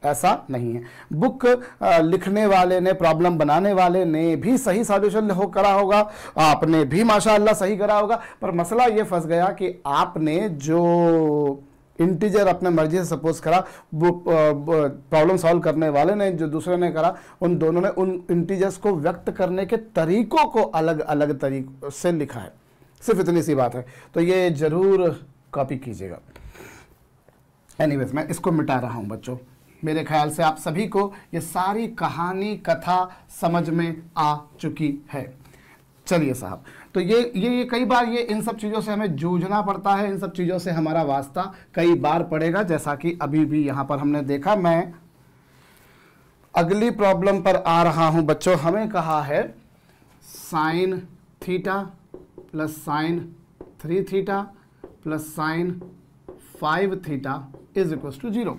ऐसा नहीं है, बुक लिखने वाले ने, प्रॉब्लम बनाने वाले ने भी सही सॉल्यूशन करा होगा, आपने भी माशाअल्लाह सही करा होगा, पर मसला ये फंस गया कि आपने जो इंटीजर अपने मर्जी से सपोज करा, वो प्रॉब्लम सॉल्व करने वाले ने जो दूसरे ने करा, उन दोनों ने उन इंटीजर्स को व्यक्त करने के तरीकों को अलग अलग तरीकों से लिखा है, सिर्फ इतनी सी बात है। तो ये जरूर कॉपी कीजिएगा। एनीवेज, मैं इसको मिटा रहा हूं बच्चों। मेरे ख्याल से आप सभी को ये सारी कहानी, कथा समझ में आ चुकी है। चलिए साहब, तो ये कई बार ये इन सब चीज़ों से हमें जूझना पड़ता है, इन सब चीज़ों से हमारा वास्ता कई बार पड़ेगा, जैसा कि अभी भी यहाँ पर हमने देखा। मैं अगली प्रॉब्लम पर आ रहा हूँ बच्चों। हमें कहा है sine theta plus sine 3 theta plus sine 5 theta is equal to 0।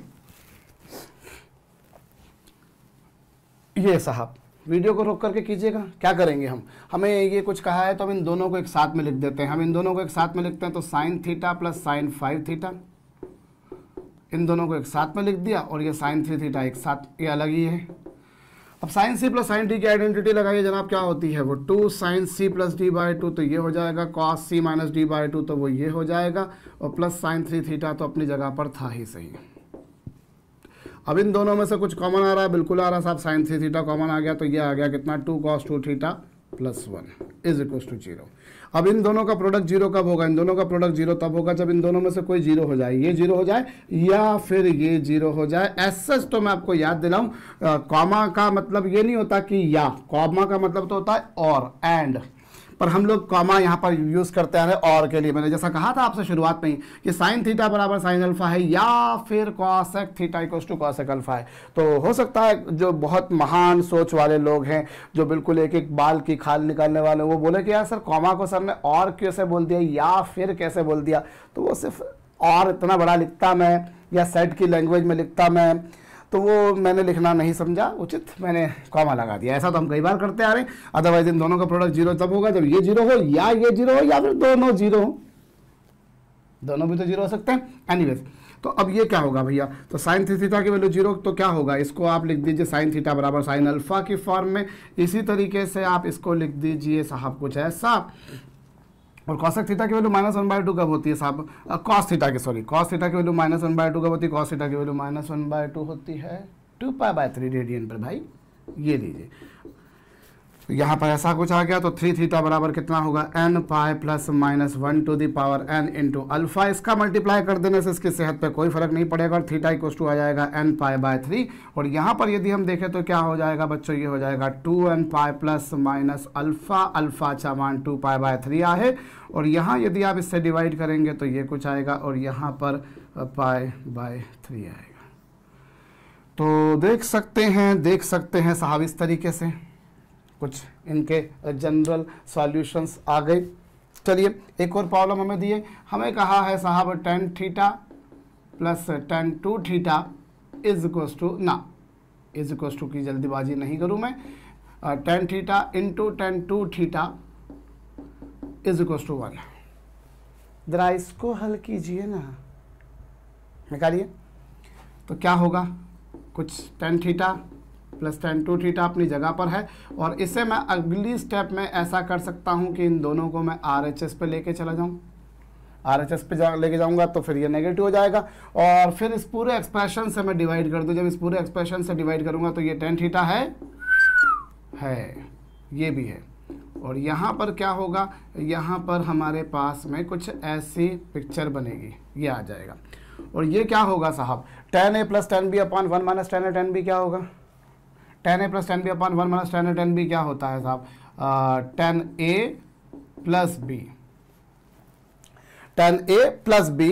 ये साहब वीडियो को रोक करके कीजिएगा। क्या करेंगे हमें ये कुछ कहा है तो हम इन दोनों को एक साथ में लिख देते हैं। हम इन दोनों को एक साथ में लिखते हैं तो sine theta plus sine 5 theta, इन दोनों को एक साथ में लिख दिया, और ये साइन 3 थीटा एक साथ, ये अलग ही है। अब sine C plus sine D की आइडेंटिटी लगाइए जनाब, क्या होती है वो 2 sine C plus D by 2 तो ये हो जाएगा, cos C minus D by 2 तो वो ये हो जाएगा, और प्लस साइन 3 थीटा तो अपनी जगह पर था ही सही। अब इन दोनों में से कुछ कॉमन आ रहा है, बिल्कुल आ रहा है साहब, साइन 3 थीटा कॉमन आ गया तो ये आ गया कितना 2 cos 2 theta plus 1 is equal to 0। अब इन दोनों का प्रोडक्ट 0 कब होगा? इन दोनों का प्रोडक्ट 0 तब होगा जब इन दोनों में से कोई 0 हो जाए, ये 0 हो जाए या फिर ये 0 हो जाए। एसएस तो मैं आपको याद दिलाऊं, कॉमा का मतलब ये नहीं होता कि या, कॉमा का मतलब तो होता है और, एंड, पर हम लोग कॉमा यहाँ पर यूज करते हैं और के लिए। मैंने जैसा कहा था आपसे शुरुआत में ही कि साइन थीटा बराबर साइन अल्फा है या फिर cosec theta equal to cosec alpha है। तो हो सकता है जो बहुत महान सोच वाले लोग हैं, जो बिल्कुल एक एक बाल की खाल निकालने वाले, वो बोले कि यार सर कॉमा को सर ने और कैसे बोल दिया या फिर कैसे बोल दिया, तो वो सिर्फ और इतना बड़ा लिखता मैं या सेट की लैंग्वेज में लिखता मैं, तो वो मैंने लिखना नहीं समझा उचित, मैंने कॉमा लगा दिया। ऐसा तो हम कई बार करते आ रहे हैं। अदरवाइज इन दोनों का प्रोडक्ट 0 तब होगा जब ये 0 हो या ये 0 हो या फिर दोनों 0 हो, दोनों भी तो 0 हो सकते हैं। एनीवेज, तो अब ये क्या होगा भैया, तो साइन थीटा की वैल्यू 0 तो क्या होगा, इसको आप लिख दीजिए साइन थीटा बराबर साइन अल्फा की फॉर्म में। इसी तरीके से आप इसको लिख दीजिए साहब कुछ ऐसा, और कॉसेक थीटा की वैल्यू -1/2 कब होती है साहब, कॉस थीटा की वैल्यू -1/2 कब होती है, कॉस थीटा की वैल्यू -1/2 होती है 2π/3 रेडियन पर भाई। ये लीजिए, यहाँ पर ऐसा कुछ आ गया तो 3 थीटा बराबर कितना होगा n pi plus -1 to the power n into alpha. इसका मल्टीप्लाई कर देने से इसकी सेहत पे कोई फर्क नहीं पड़ेगा, और थीटा इक्वल टू आ जाएगा n π/3। और यहाँ पर यदि हम देखें तो क्या हो जाएगा बच्चों, ये हो जाएगा 2n pi plus minus alpha, alpha का मान 2π/3 है। और यहाँ यदि आप इससे डिवाइड करेंगे तो ये कुछ आएगा, और यहाँ पर π/3 आएगा। तो देख सकते हैं साहब इस तरीके से कुछ इनके जनरल सॉल्यूशंस आ गए। चलिए एक और प्रॉब्लम हमें दिए, हमें कहा है साहब tan theta plus tan 2 theta is equal to की जल्दीबाजी नहीं करूं मैं, tan theta into tan 2 theta is equal to 1। जरा इसको हल कीजिए ना, निकालिए तो क्या होगा, कुछ tan theta plus tan 2 theta अपनी जगह पर है, और इसे मैं अगली स्टेप में ऐसा कर सकता हूं कि इन दोनों को मैं RHS पे लेके चला जाऊं, RHS पे लेके जाऊंगा तो फिर ये नेगेटिव हो जाएगा, और फिर इस पूरे एक्सप्रेशन से मैं डिवाइड कर दूं। जब इस पूरे एक्सप्रेशन से डिवाइड करूंगा तो ये tan थीटा है, ये भी है, और यहाँ पर क्या होगा, यहाँ पर हमारे पास में कुछ ऐसी पिक्चर बनेगी, ये आ जाएगा। और ये क्या होगा साहब, tan a plus tan b upon 1 minus tan a tan b क्या होगा, tan a plus tan b upon 1 minus tan a tan b क्या होता है साहब, tan a plus b, tan a plus b,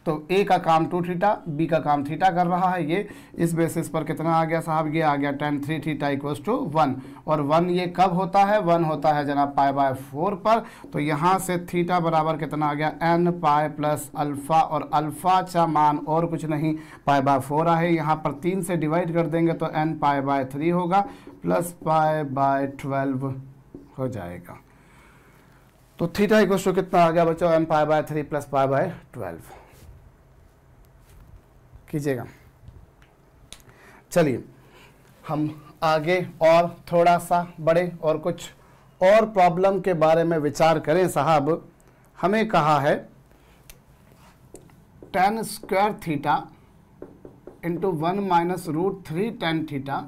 तो a का काम 2 theta, b का काम थीटा कर रहा है। ये इस बेसिस पर कितना आ गया साहब, ये आ गया tan 3 थीटा इक्वल्स टू 1, और 1 ये कब होता है, 1 होता है जनाब π/4 पर। तो यहाँ से थीटा बराबर कितना आ गया n पाई प्लस अल्फा, और अल्फा का मान और कुछ नहीं π/4 है। यहाँ पर 3 से डिवाइड कर देंगे तो n π/3 होगा प्लस π/12 हो जाएगा। तो थीटा इक्वल्स टू कितना आ गया बच्चों, n π/3 प्लस π/12 कीजिएगा। चलिए हम आगे और थोड़ा सा बढ़े और कुछ और प्रॉब्लम के बारे में विचार करें साहब। हमें कहा है tan square theta into 1 minus √3 tan theta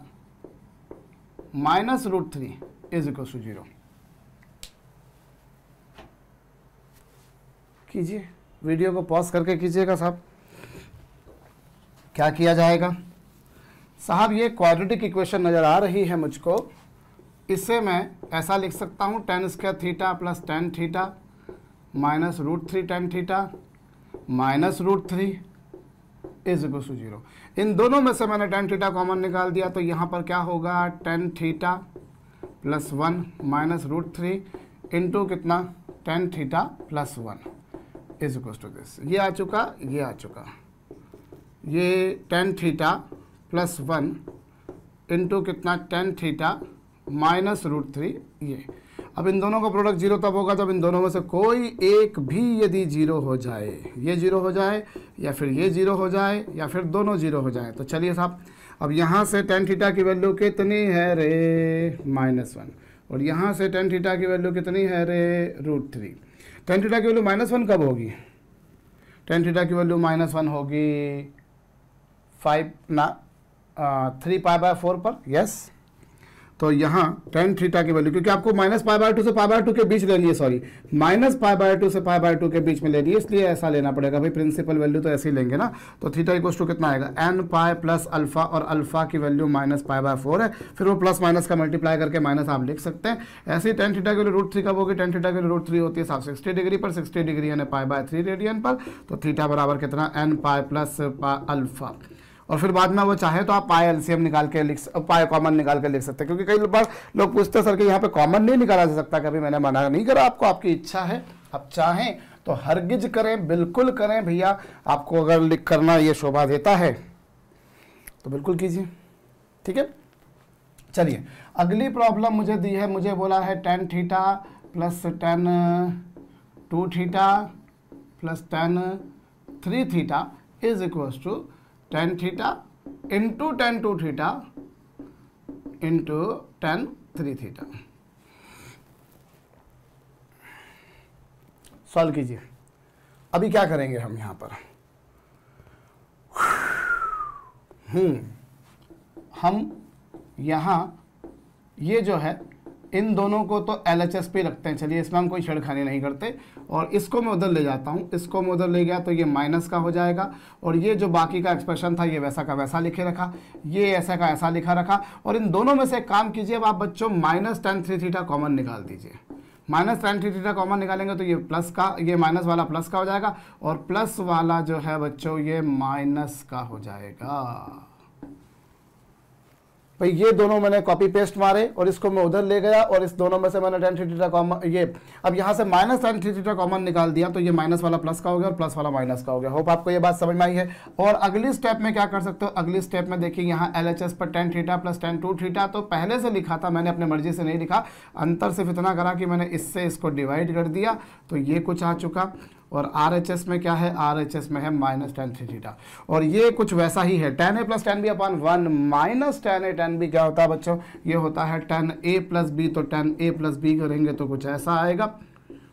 minus √3 is equal to 0। कीजिए, वीडियो को पॉज करके कीजिएगा साहब। क्या किया जाएगा साहब, ये क्वाड्रेटिक इक्वेशन नज़र आ रही है मुझको, इसे मैं ऐसा लिख सकता हूँ tan square theta plus tan theta minus √3 tan theta minus √3 is equal to 0। इन दोनों में से मैंने tan थीटा कॉमन निकाल दिया, तो यहाँ पर क्या होगा tan theta plus 1 minus √3 into कितना tan theta plus 1 is equal to this. ये आ चुका, ये आ चुका, ये tan थीटा प्लस 1 इंटू कितना tan थीटा माइनस √3 ये। अब इन दोनों का प्रोडक्ट जीरो तब होगा जब इन दोनों में से कोई एक भी यदि जीरो हो जाए, ये जीरो हो जाए या फिर ये जीरो हो जाए या फिर दोनों जीरो हो जाए। तो चलिए साहब, अब यहाँ से tan थीटा की वैल्यू कितनी है रे -1 और यहाँ से tan थीटा की वैल्यू कितनी है रे √3। tan थीटा की वैल्यू -1 कब होगी? tan थीटा की वैल्यू -1 होगी 3π/4 पर, यस। तो यहाँ tan थीटा की वैल्यू, क्योंकि आपको -π/2 से π/2 के बीच लेनी है, सॉरी -π/2 से π/2 के बीच में लेनी है, इसलिए ऐसा लेना पड़ेगा भाई, प्रिंसिपल वैल्यू तो ऐसे ही लेंगे ना। तो थीटा इक्वल टू कितना आएगा nπ प्लस अल्फा, और अल्फा की वैल्यू -π/4 है, फिर वो प्लस माइनस का मल्टीप्लाई करके माइनस आप लिख सकते हैं। ऐसे ही tan थीटा की वैल्यू √3 कब होगी? tan थीटा की वैल्यू √3 होती है 60 डिग्री पर, 60 डिग्री यानी π/3 रेडियन पर। तो थीटा बराबर कितना nπ प्लस अल्फा, और फिर बाद में वो चाहे तो आप पाई एलसीएम निकाल के पाई कॉमन निकाल के लिख सकते हैं, क्योंकि कई बार लोग पूछते हैं सर कि यहाँ पे कॉमन नहीं निकाला जा सकता। कभी मैंने मना नहीं करा आपको, आपकी इच्छा है, आप चाहें तो हरगिज करें, बिल्कुल करें भैया। आपको अगर लिख करना ये शोभा देता है तो बिल्कुल कीजिए, ठीक है। चलिए अगली प्रॉब्लम मुझे दी है, मुझे बोला है tan theta plus tan 2 theta plus tan 3 theta is equal to tan theta into tan 2 theta into tan 3 theta. Solve कीजिए। अभी क्या करेंगे हम यहाँ पर, हम यहाँ ये जो है इन दोनों को तो LHS पे रखते हैं। चलिए इसमें हम कोई छेड़खानी नहीं करते, और इसको मैं उधर ले जाता हूँ, इसको मैं उधर ले गया तो ये माइनस का हो जाएगा, और ये जो बाकी का एक्सप्रेशन था ये वैसा का वैसा लिखे रखा, ये ऐसा का ऐसा लिखा रखा। और इन दोनों में से एक काम कीजिए, अब आप बच्चों -tan 3 थीटा कॉमन निकाल दीजिए। -tan 3 थीटा कॉमन निकालेंगे तो ये प्लस का, ये माइनस वाला प्लस का हो जाएगा, और प्लस वाला जो है बच्चों ये माइनस का हो जाएगा। भाई ये दोनों मैंने कॉपी पेस्ट मारे और इसको मैं उधर ले गया, और इस दोनों में से मैंने tan 3 थीटा कॉमन, ये अब यहाँ से -tan 3 थीटा कॉमन निकाल दिया, तो ये माइनस वाला प्लस का हो गया और प्लस वाला माइनस का हो गया। होप आपको ये बात समझ में आई है। और अगली स्टेप में क्या कर सकते हो, अगली स्टेप में देखिए यहाँ LHS पर tan theta plus tan 2 theta तो पहले से लिखा था मैंने, अपने मर्जी से नहीं लिखा, अंतर सिर्फ इतना करा कि मैंने इससे इसको डिवाइड कर दिया, तो ये कुछ आ चुका। और RHS में क्या है, RHS में है -tan 3 थीटा, और ये कुछ वैसा ही है, tan A plus tan B upon 1 minus tan A tan B क्या होता है बच्चों, ये होता है tan A प्लस B, तो tan A प्लस B करेंगे तो कुछ ऐसा आएगा।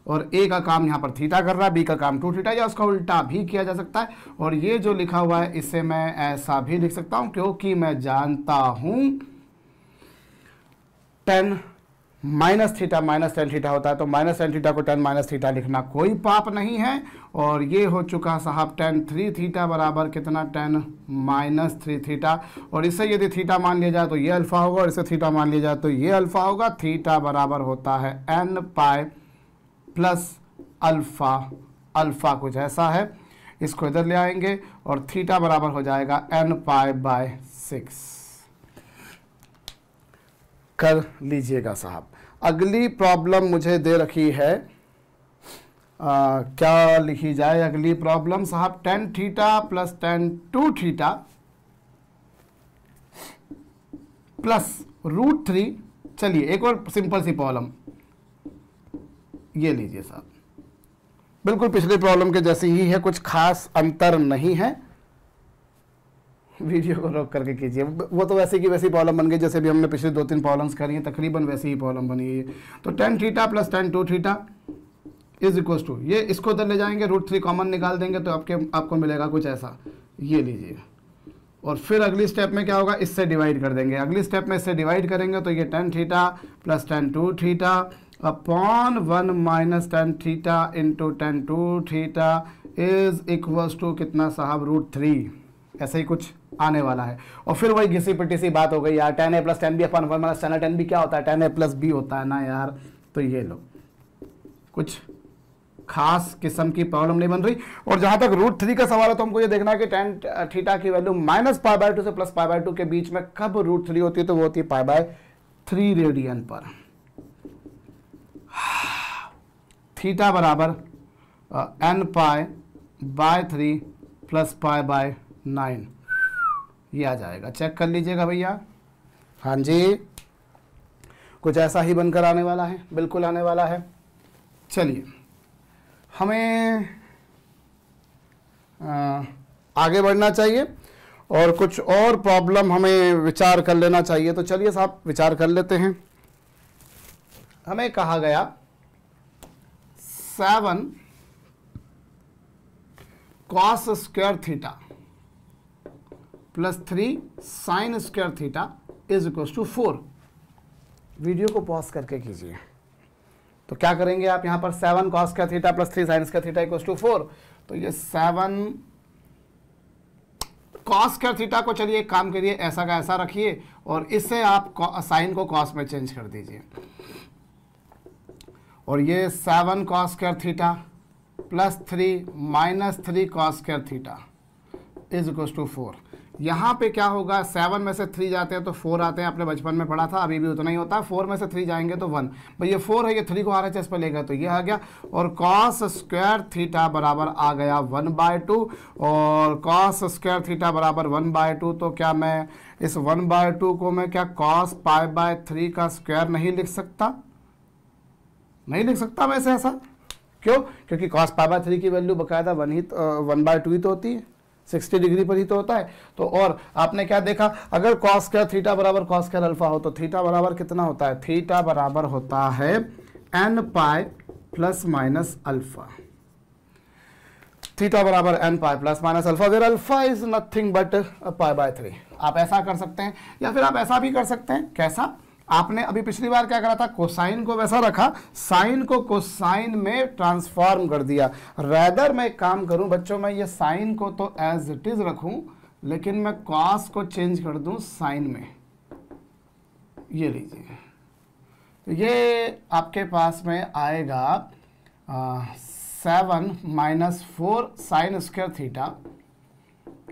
और A का काम यहाँ पर थीटा कर रहा है, B का काम 2 थीटा, या उसका उल्टा भी किया जा सकता है। और ये जो लिखा हुआ है इसे मैं ऐसा भी लिख सकता हूँ, क्योंकि मैं जानता हूँ tan -थीटा -tan थीटा होता है, तो -tan थीटा को tan -थीटा लिखना कोई पाप नहीं है। और ये हो चुका साहब tan 3 थीटा बराबर कितना tan -3 थीटा, और इसे यदि थीटा मान लिया जाए तो ये अल्फा होगा, और इसे थीटा मान लिया जाए तो ये अल्फा होगा। थीटा बराबर होता है nπ प्लस अल्फा, अल्फा कुछ ऐसा है, इसको इधर ले आएंगे और थीटा बराबर हो जाएगा nπ/6। कर लीजिएगा साहब। अगली प्रॉब्लम मुझे दे रखी है, क्या लिखी जाए अगली प्रॉब्लम साहब, tan theta plus tan 2 theta plus √3। चलिए एक और सिंपल सी प्रॉब्लम ये लीजिए साहब, बिल्कुल पिछली प्रॉब्लम के जैसी ही है, कुछ खास अंतर नहीं है। वीडियो को रोक करके कीजिए, वो तो वैसे की वैसी प्रॉब्लम बन गई जैसे भी हमने पिछले 2-3 प्रॉब्लम्स करी हैं, तकरीबन वैसी ही प्रॉब्लम बनी है। तो tan theta plus tan 2 theta is equal to, ये इसको उधर ले जाएंगे, √3 कॉमन निकाल देंगे तो आपको मिलेगा कुछ ऐसा, ये लीजिए। और फिर अगली स्टेप में क्या होगा, इससे डिवाइड कर देंगे। अगली स्टेप में इससे डिवाइड करेंगे तो ये tan theta plus tan 2 theta upon 1 minus tan theta into tan 2 theta is equals to कितना साहब √3, ऐसा ही कुछ आने वाला है। और फिर वही घिसी पिटी सी बात हो गई यार, tan a plus tan b upon 1 minus tan a tan b क्या होता है, tan a प्लस b होता है ना यार। तो ये लो, कुछ खास किस्म की प्रॉब्लम नहीं बन रही। और जहां तक √3 का सवाल है तो हमको ये देखना है कि tan थीटा की वैल्यू -π/2 से +π/2 के बीच में कब √3 होती है, तो वो होती है π/3 रेडियन पर। थीटा बराबर nπ/3 + π/9 ये आ जाएगा। चेक कर लीजिएगा भैया। हाँ जी, कुछ ऐसा ही बनकर आने वाला है, बिल्कुल आने वाला है। चलिए, हमें आगे बढ़ना चाहिए और कुछ और प्रॉब्लम हमें विचार कर लेना चाहिए। तो चलिए साहब विचार कर लेते हैं। हमें कहा गया 7 cos square theta + 3 sin square theta = 4। Video को पॉज करके कीजिए। तो क्या करेंगे आप यहाँ पर 7 cos square theta + 3 sin square theta = 4। तो ये 7 cos स्क्वायर थीटा को चलिए एक काम करिए, ऐसा का ऐसा रखिए और इससे आप साइन को cos में चेंज कर दीजिए। और ये 7 cos square theta + 3 - 3 cos square theta = 4। यहाँ पे क्या होगा, 7 में से 3 जाते हैं तो 4 आते हैं, अपने बचपन में पढ़ा था, अभी भी उतना ही होता है। 4 में से 3 जाएंगे तो 1, भाई ये 4 है, ये 3 को RHS पे लेगा तो ये आ गया। और cos स्क्वायर थीटा बराबर आ गया 1/2 और cos स्क्वायर थीटा बराबर 1/2। तो क्या मैं इस 1/2 को मैं क्या cos π/3 का स्क्वायर नहीं लिख सकता? नहीं लिख सकता मैं इसे ऐसा। क्यों? क्योंकि cos π/3 की वैल्यू बकायदा 1/2 ही तो होती है, 60 डिग्री पर ही तो होता है। तो और आपने क्या देखा, अगर cos स्क्वायर थीटा बराबर cos स्क्वायर अल्फा हो तो थीटा बराबर कितना होता है? थीटा बराबर होता है nπ ± अल्फा। थीटा बराबर nπ ± alpha, where alpha is nothing but π/3। आप ऐसा कर सकते हैं या फिर आप ऐसा भी कर सकते हैं। कैसा? आपने अभी पिछली बार क्या करा था, कोसाइन को वैसा रखा, साइन को कोसाइन में ट्रांसफॉर्म कर दिया। रैदर मैं एक काम करूं बच्चों, मैं ये साइन को तो एज इट इज रखूं लेकिन मैं कॉस को चेंज कर दूं साइन में। ये लीजिए, तो ये आपके पास में आएगा 7 - 4 sin स्क्वायर थीटा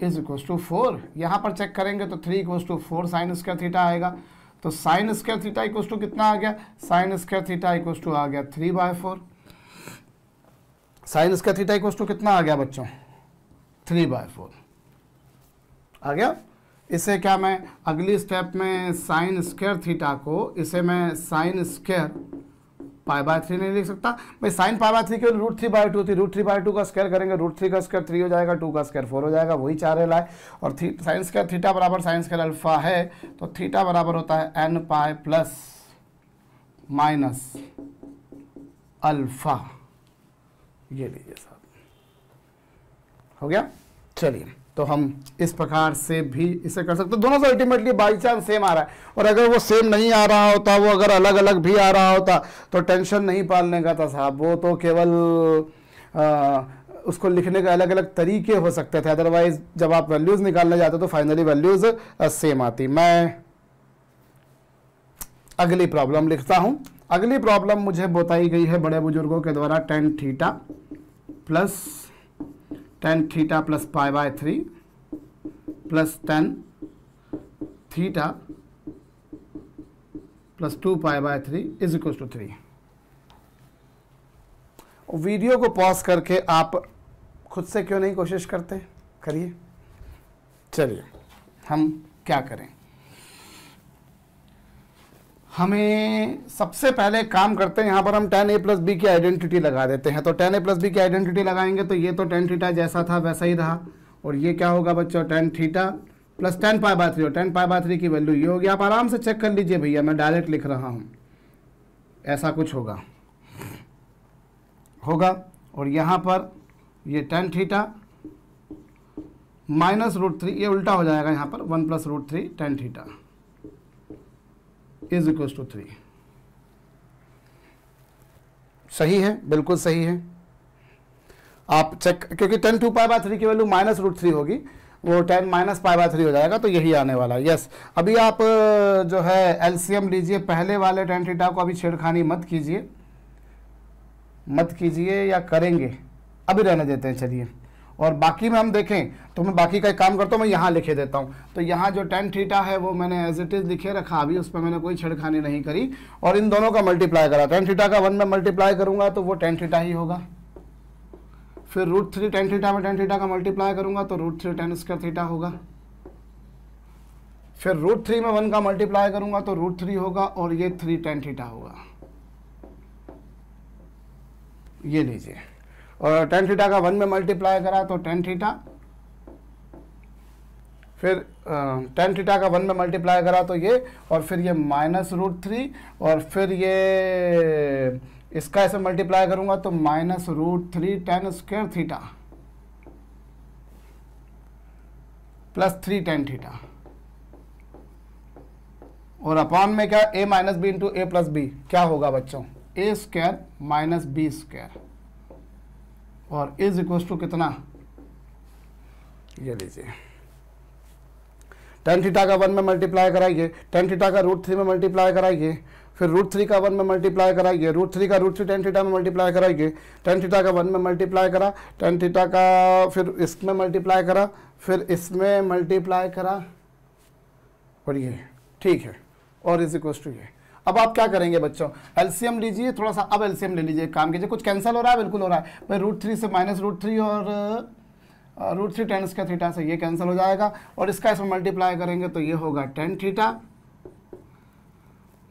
= 4। यहां पर चेक करेंगे तो 3 = 4 sin स्क्वायर थीटा आएगा। तो sin स्क्वायर थीटा = कितना आ गया? sin स्क्वायर थीटा = आ गया 3/4। sin स्क्वायर थीटा = कितना आ गया बच्चों? 3/4 आ गया। इसे क्या मैं अगली स्टेप में sin स्क्वायर थीटा को इसे मैं sin स्क्वायर π/3 नहीं लिख सकता भाई। sin π/3 के √3/2 थी, √3/2 का स्क्वायर करेंगे, √3 का स्क्वायर 3 हो जाएगा, 2 का स्क्वायर 4 हो जाएगा, वही 4 लाए। और sin स्क्वायर थीटा बराबर sin स्क्वायर अल्फा है, तो थीटा बराबर होता है nπ ± अल्फा। ये लीजिए साहब, हो गया। चलिए, तो हम इस प्रकार से भी इसे कर सकते हैं। दोनों से अल्टीमेटली बाई चांस सेम आ रहा है, और अगर वो सेम नहीं आ रहा होता, वो अगर अलग अलग भी आ रहा होता तो टेंशन नहीं पालने का था साहब। वो तो केवल उसको लिखने के अलग अलग तरीके हो सकते थे, अदरवाइज जब आप वैल्यूज निकालने जाते तो फाइनली वैल्यूज सेम आती। मैं अगली प्रॉब्लम लिखता हूं। अगली प्रॉब्लम मुझे बताई गई है बड़े बुजुर्गों के द्वारा, tan theta + π/3 + tan theta + 2π/3 = 3। Video को पॉज करके आप खुद से क्यों नहीं कोशिश करते? करिए। चलिए, हम क्या करें, हमें सबसे पहले काम करते हैं, यहाँ पर हम tan a + b की आइडेंटिटी लगा देते हैं। तो tan a + b की आइडेंटिटी लगाएंगे तो ये तो tan थीटा जैसा था वैसा ही रहा, और ये क्या होगा बच्चों, tan थीटा + tan π/3, और tan π/3 की वैल्यू ये होगी। आप आराम से चेक कर लीजिए भैया, मैं डायरेक्ट लिख रहा हूँ, ऐसा कुछ होगा। और यहाँ पर ये tan थीटा -√3, ये उल्टा हो जाएगा यहाँ पर, 1 + √3 tan थीटा = 3। सही है, बिल्कुल सही है। आप चेक, क्योंकि tan 2π/3 की वैल्यू -√3 होगी, वो 10 माइनस पाई बाय 3 हो जाएगा, तो यही आने वाला है। यस, अभी आप जो है एलसीएम लीजिए, पहले वाले tan थीटा को अभी छेड़खानी मत कीजिए या करेंगे, अभी रहने देते हैं चलिए। और बाकी में हम देखें तो मैं बाकी का एक काम करता हूँ, मैं यहाँ लिखे देता हूँ। तो यहाँ जो tan थीटा है वो मैंने एज इट इज़ लिखे रखा, अभी उस पर मैंने कोई छेड़खानी नहीं करी, और इन दोनों का मल्टीप्लाई करा। tan थीटा का 1 में मल्टीप्लाई करूँगा तो वो tan थीटा ही होगा, फिर √3 tan थीटा में tan थीटा का मल्टीप्लाई करूँगा तो √3 tan स्क्वायर थीटा होगा, फिर √3 में 1 का मल्टीप्लाई करूँगा तो √3 होगा, और ये 3 tan थीटा होगा। ये लीजिए, और tan थीटा का 1 में मल्टीप्लाई करा तो tan थीटा, फिर tan थीटा का 1 में मल्टीप्लाई करा तो ये, और फिर ये -√3, और फिर ये इसका ऐसे मल्टीप्लाई करूंगा तो -√3 tan square theta plus 3 tan theta, और अपॉन में क्या, a minus B into A plus B, क्या होगा बच्चों, a square minus B square, और इज इक्वल टू कितना, ये लीजिए tan थीटा का 1 में मल्टीप्लाई कराइए, tan थीटा का √3 में मल्टीप्लाई कराइए, फिर √3 का 1 में मल्टीप्लाई कराइए, √3 का √3 tan थीटा में मल्टीप्लाई कराइए, tan थीटा का 1 में मल्टीप्लाई करा, tan थीटा का फिर इसमें मल्टीप्लाई करा, फिर इसमें मल्टीप्लाई करा, और ये ठीक है, और इज इक्वल टू ये। अब आप क्या करेंगे बच्चों, एलसीएम लीजिए थोड़ा सा, अब एलसीएम ले लीजिए, काम कीजिए, कुछ कैंसिल हो रहा है, बिल्कुल हो रहा है भाई, √3 से -√3 और √3 tan स्क्वायर थीटा से ये कैंसिल हो जाएगा, और इसका इसमें मल्टीप्लाई करेंगे तो ये होगा tan theta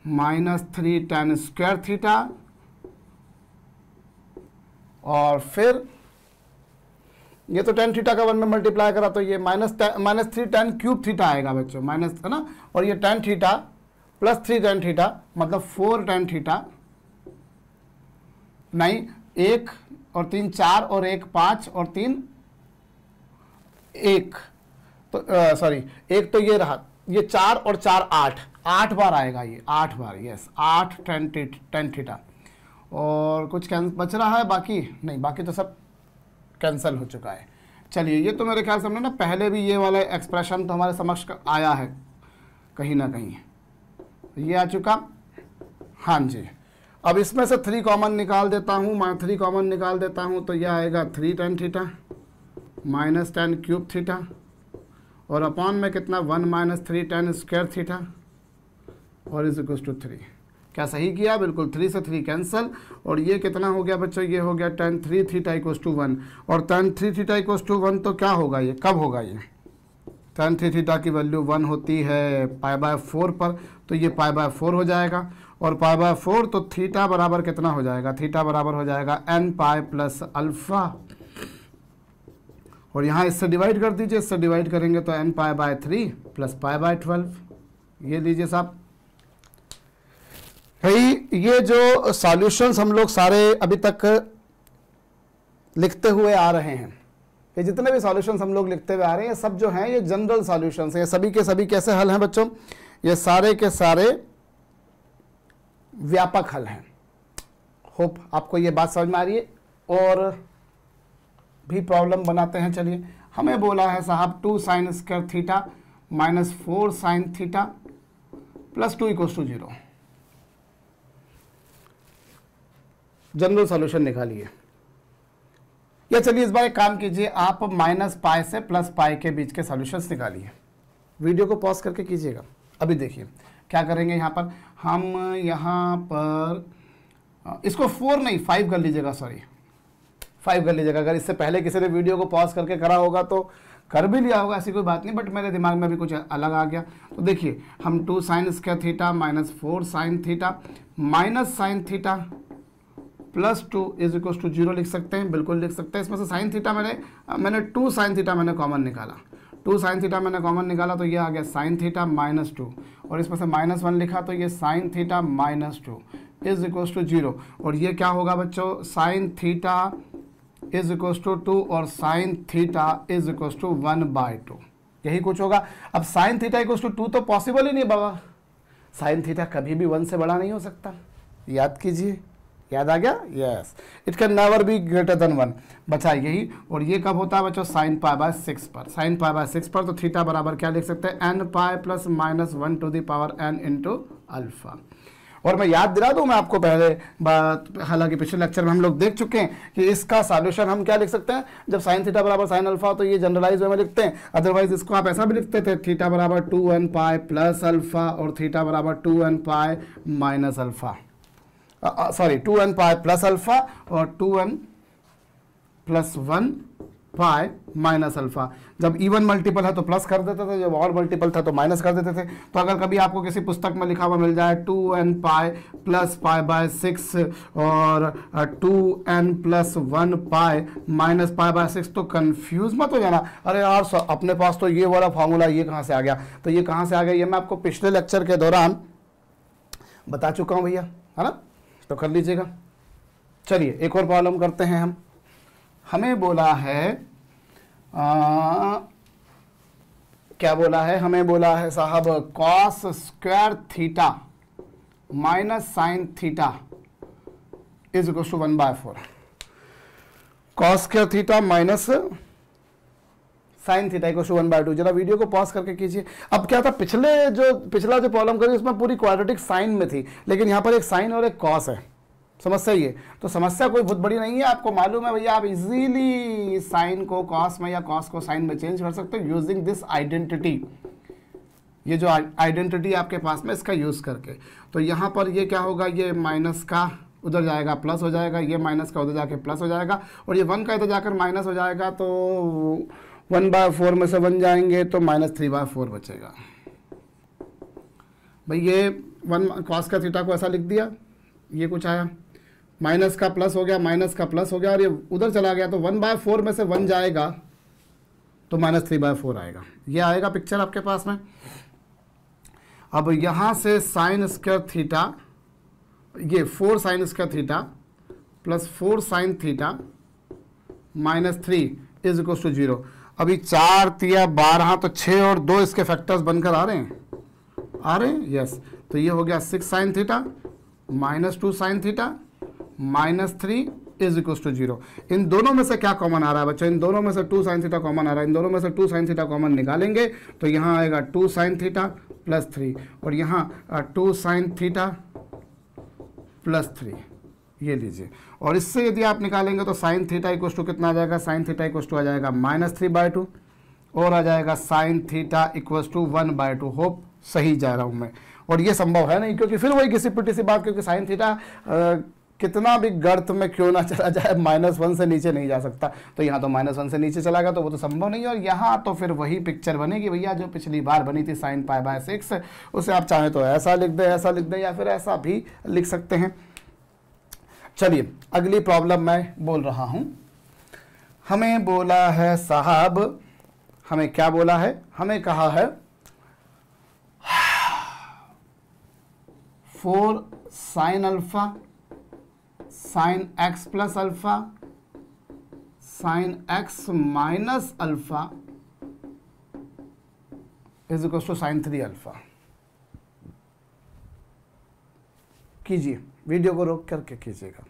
-3 tan square theta, और फिर ये तो tan थीटा का 1 में मल्टीप्लाई करा तो ये -3 tan क्यूब थीटा आएगा बच्चों, माइनस है ना, और ये tan theta plus 3 tan theta मतलब 4 tan थीटा, नहीं 1 और 3 4 और 1 5 और 3 1, तो सॉरी 1 तो ये रहा, ये 4 और 4 8 बार आएगा, ये 8 बार, यस 8 tan थीटा, और कुछ बच रहा है बाकी नहीं, बाकी तो सब कैंसिल हो चुका है। चलिए, ये तो मेरे ख्याल से हमने ना पहले भी ये वाला एक्सप्रेशन तो हमारे समक्ष आया है कहीं ना कहीं, ये आ चुका, हाँ जी। अब इसमें से 3 कॉमन निकाल देता हूँ, मैं 3 कॉमन निकाल देता हूँ तो यह आएगा 3 tan theta minus tan cube theta, और अपॉन में कितना 1 - 3 tan स्क्वायर थीटा, और इज इक्वल टू 3। क्या सही किया, बिल्कुल 3 से 3 कैंसिल, और ये कितना हो गया बच्चों, ये हो गया tan 3 थीटा इक्वल टू 1, और tan 3 थीटा इक्वल टू 1 तो क्या होगा, ये कब होगा, ये tan 3 थीटा की वैल्यू 1 होती है π/4 पर, तो ये π/4 हो जाएगा, और π/4 तो थीटा बराबर कितना हो जाएगा, थीटा बराबर हो जाएगा nπ प्लस अल्फा, और यहाँ इससे डिवाइड कर दीजिए, इससे डिवाइड करेंगे तो nπ/3 प्लस π/12, ये लीजिए साहब। भाई ये जो सॉल्यूशंस हम लोग सारे अभी तक लिखते हुए आ रहे हैं, ये जितने भी सॉल्यूशंस हम लोग लिखते हुए आ रहे हैं, ये सब जो हैं ये जनरल सॉल्यूशंस हैं, ये सभी के सभी कैसे हल हैं बच्चों, ये सारे के सारे व्यापक हल हैं। होप आपको ये बात समझ में आ रही है, और भी प्रॉब्लम बनाते हैं। चलिए, हमें बोला है साहब 2 sin square theta minus 4 sin theta plus 2 equals to 0, general solution निकालिए। या चलिए इस बार एक काम कीजिए, आप -π से +π के बीच के सॉल्यूशंस निकालिए, वीडियो को पॉज करके कीजिएगा। अभी देखिए क्या करेंगे, यहाँ पर हम यहाँ पर इसको 4 नहीं 5 कर लीजिएगा, सॉरी 5 कर लीजिएगा। अगर इससे पहले किसी ने वीडियो को पॉज करके करा होगा तो कर भी लिया होगा, ऐसी कोई बात नहीं, बट मेरे दिमाग में भी कुछ अलग आ गया। तो देखिए हम 2 sin square theta minus 4 sin theta minus sine theta plus 2 is equal to 0 लिख सकते हैं, बिल्कुल लिख सकते हैं। इसमें से साइन थीटा मैंने 2 sin थीटा मैंने कॉमन निकाला, 2 sin थीटा मैंने कॉमन निकाला, तो ये आ गया साइन थीटा माइनस 2, और इसमें से -1 लिखा तो ये sine theta minus 2 is equal to 0, और ये क्या होगा बच्चों, sine theta is equal to 2 और sine theta is equal to 1/2, यही कुछ होगा। अब साइन थीटा इक्वल टू 2 तो पॉसिबल ही नहीं बाबा, साइन थीटा कभी भी 1 से बड़ा नहीं हो सकता, याद कीजिए, याद आ गया? Yes, it can never be greater than 1, बचा यही। और ये कब होता है बच्चों? साइन पाई बाय 6 पर। साइन पाई बाय 6 पर तो थीटा बराबर क्या लिख सकते हैं? N pi plus minus 1 to the power n into alpha. और मैं याद दिला दूं मैं आपको पहले बात, हालांकि पिछले लेक्चर में हम लोग देख चुके हैं कि इसका सॉल्यूशन हम क्या लिख सकते हैं, जब साइन थीटा बराबर साइन अल्फा तो ये जनरलाइज वे में लिखते हैं, अदरवाइज इसको आप ऐसा भी लिखते थे, थीटा बराबर 2n पाई प्लस अल्फा और थीटा बराबर 2n pi minus alpha, sorry 2n pi plus alpha और 2n plus 1 pi minus alpha. जब इवन मल्टीपल है तो प्लस कर देते थे, जब और मल्टीपल था तो माइनस कर देते थे। तो अगर कभी आपको किसी पुस्तक में लिखा हुआ मिल जाए 2n pi plus pi by 6 और 2n plus 1 pi minus pi by 6, तो कंफ्यूज मत हो जाना, अरे यार अपने पास तो ये वाला फार्मूला, ये कहाँ से आ गया? तो ये कहाँ से आ गया ये मैं आपको पिछले लेक्चर के दौरान बता चुका हूँ भैया, है ना? तो कर लीजिएगा। चलिए एक और प्रॉब्लम करते हैं हम। हमें बोला है क्या बोला है? हमें बोला है साहब cos square theta minus sine theta is equal to 1/4। Cos square theta minus sine theta equal to 1/2। जरा वीडियो को पॉज करके कीजिए। अब क्या था, पिछला जो प्रॉब्लम करी उसमें पूरी क्वाड्रेटिक साइन में थी, लेकिन यहाँ पर एक साइन और एक कॉस है। समस्या ये, तो समस्या कोई बहुत बड़ी नहीं है, आपको मालूम है भैया, आप इजीली साइन को कॉस में या कॉस को साइन में चेंज कर सकते हो यूजिंग दिस आइडेंटिटी। ये जो आइडेंटिटी आपके पास में, इसका यूज करके। तो यहाँ पर ये क्या होगा, ये माइनस का उधर जाएगा प्लस हो जाएगा, ये माइनस का उधर जाके प्लस हो जाएगा, और ये 1 का इधर जाकर माइनस हो जाएगा। तो 1/4 में से 1 जाएंगे तो -3/4 बचेगा। भाई ये 1 कॉस का थीटा को ऐसा लिख दिया, ये कुछ आया, माइनस का प्लस हो गया, माइनस का प्लस हो गया, और ये उधर चला गया, तो 1/4 में से 1 जाएगा तो -3/4 आएगा। ये आएगा पिक्चर आपके पास में। अब यहाँ से साइन स्क्वायर थीटा, ये 4 sine square theta plus 4 sine theta -3 is equal to 0। अभी 4 तिया 12, तो 6 और 2 इसके फैक्टर्स बनकर आ रहे हैं, यस। तो ये हो गया 6 sine theta -2 sine theta -3 is equal to 0। इन दोनों में से क्या कॉमन आ रहा है बच्चों? इन दोनों में से 2 साइन थीटा कॉमन आ रहा है। इन दोनों में से 2 साइन थीटा कॉमन निकालेंगे तो यहाँ आएगा 2 साइन थीटा प्लस 3, और यहाँ 2 साइन थीटा प्लस 3, ये लीजिए। और इससे यदि आप निकालेंगे तो साइन थीटा इक्वल टू कितना आ जाएगा? साइन थीटा इक्वल टू आ जाएगा -3/2, और आ जाएगा sine theta equal to 1/2। Hope सही जा रहा हूँ मैं। और ये संभव है नहीं, क्योंकि फिर वही घिसी पिटी सी बात, क्योंकि साइन थीटा कितना भी गर्त में क्यों ना चला जाए, -1 से नीचे नहीं जा सकता। तो यहाँ तो -1 से नीचे चला गया, तो वो तो संभव नहीं है। और यहाँ तो फिर वही पिक्चर बनेगी भैया जो पिछली बार बनी थी, साइन पाई बाय 6। उसे आप चाहें तो ऐसा लिख दें, ऐसा लिख दें, या फिर ऐसा भी लिख सकते हैं। चलिए अगली प्रॉब्लम मैं बोल रहा हूँ। हमें बोला है साहब, हमें क्या बोला है? हमें कहा है 4 sine alpha sine x plus alpha sine x minus alpha is equal to sine 3 alpha. कीजिए, वीडियो को रोक करके कीजिएगा।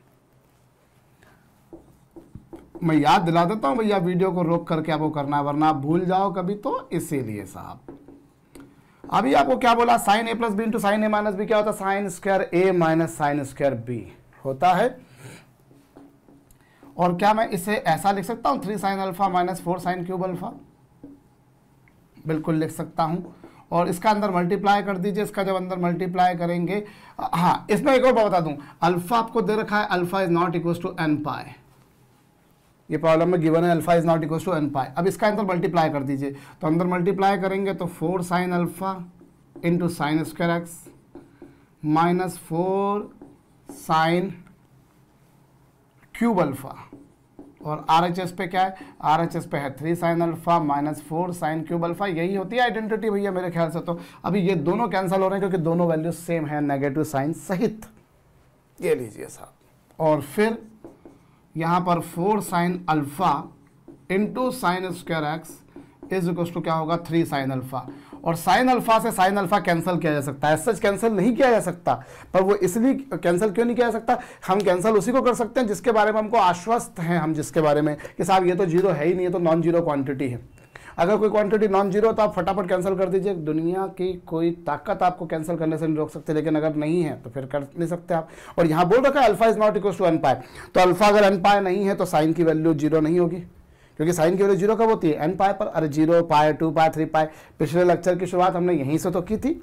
मैं याद दिला देता हूं भैया, वीडियो को रोक करके आपको करना है, वरना आप भूल जाओ कभी, तो इसीलिए साहब। अभी आपको क्या बोला? Sine a plus B into sine a minus B क्या होता है? Sine square a minus sine square b होता है। और क्या मैं इसे ऐसा लिख सकता हूं 3 sine alpha minus 4 sine cube alpha? बिल्कुल लिख सकता हूं। और इसका अंदर मल्टीप्लाई कर दीजिए। इसका जब अंदर मल्टीप्लाई करेंगे, हाँ इसमें एक और बात बता दूं, अल्फा आपको दे रखा है, alpha is not equal to n pi. ये प्रॉब्लम में गिवन है, alpha is not equal to n pi. अब इसका अंदर मल्टीप्लाई कर दीजिए, तो अंदर मल्टीप्लाई करेंगे तो 4 sine alpha into sine square x minus 4 sine cube alpha, और RHS पे क्या है? RHS पे है 3 sine alpha minus 4 sine cube alpha. यही होती है आइडेंटिटी भैया मेरे ख्याल से। तो अभी ये दोनों कैंसिल हो रहे हैं क्योंकि दोनों वैल्यू सेम है, नेगेटिव साइन सहित। ये लीजिए साहब। और फिर यहाँ पर 4 sine alpha into sine square x is equal to क्या होगा? 3 साइन अल्फा। और साइन अल्फा से साइन अल्फा कैंसिल किया जा सकता है, सच कैंसिल नहीं किया जा सकता, पर वो इसलिए कैंसिल क्यों नहीं किया जा सकता, हम कैंसिल उसी को कर सकते हैं जिसके बारे में हमको आश्वस्त हैं, हम जिसके बारे में कि साहब ये तो जीरो है ही नहीं, है तो नॉन जीरो क्वांटिटी है। अगर कोई क्वांटिटी नॉन जीरो तो आप फटाफट कैंसिल कर दीजिए, दुनिया की कोई ताकत आपको कैंसिल करने से नहीं रोक सकते, लेकिन अगर नहीं है तो फिर कर नहीं सकते आप। और यहाँ बोल रखा है alpha is not equal to n pi, तो अल्फा अगर एन पाई नहीं है तो साइन की वैल्यू जीरो नहीं होगी, क्योंकि साइन की वैल्यू जीरो कब होती है, एन पाई पर। अरे 0 पाई 2 पाई 3 पाई, पिछले लेक्चर की शुरुआत हमने यहीं से तो की थी।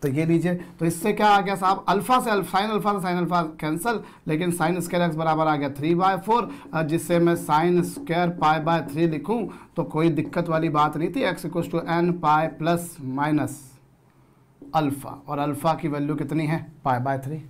तो ये लीजिए, तो इससे क्या आ गया साहब, अल्फा से साइन अल्फा से साइन अल्फा कैंसिल, लेकिन साइन स्क्वायर एक्स बराबर आ गया 3/4, जिससे मैं साइन स्क्वायर पाई/3 लिखूं तो कोई दिक्कत वाली बात नहीं थी। X equal to n pi plus minus alpha, और अल्फा की वैल्यू कितनी है, पाई/3।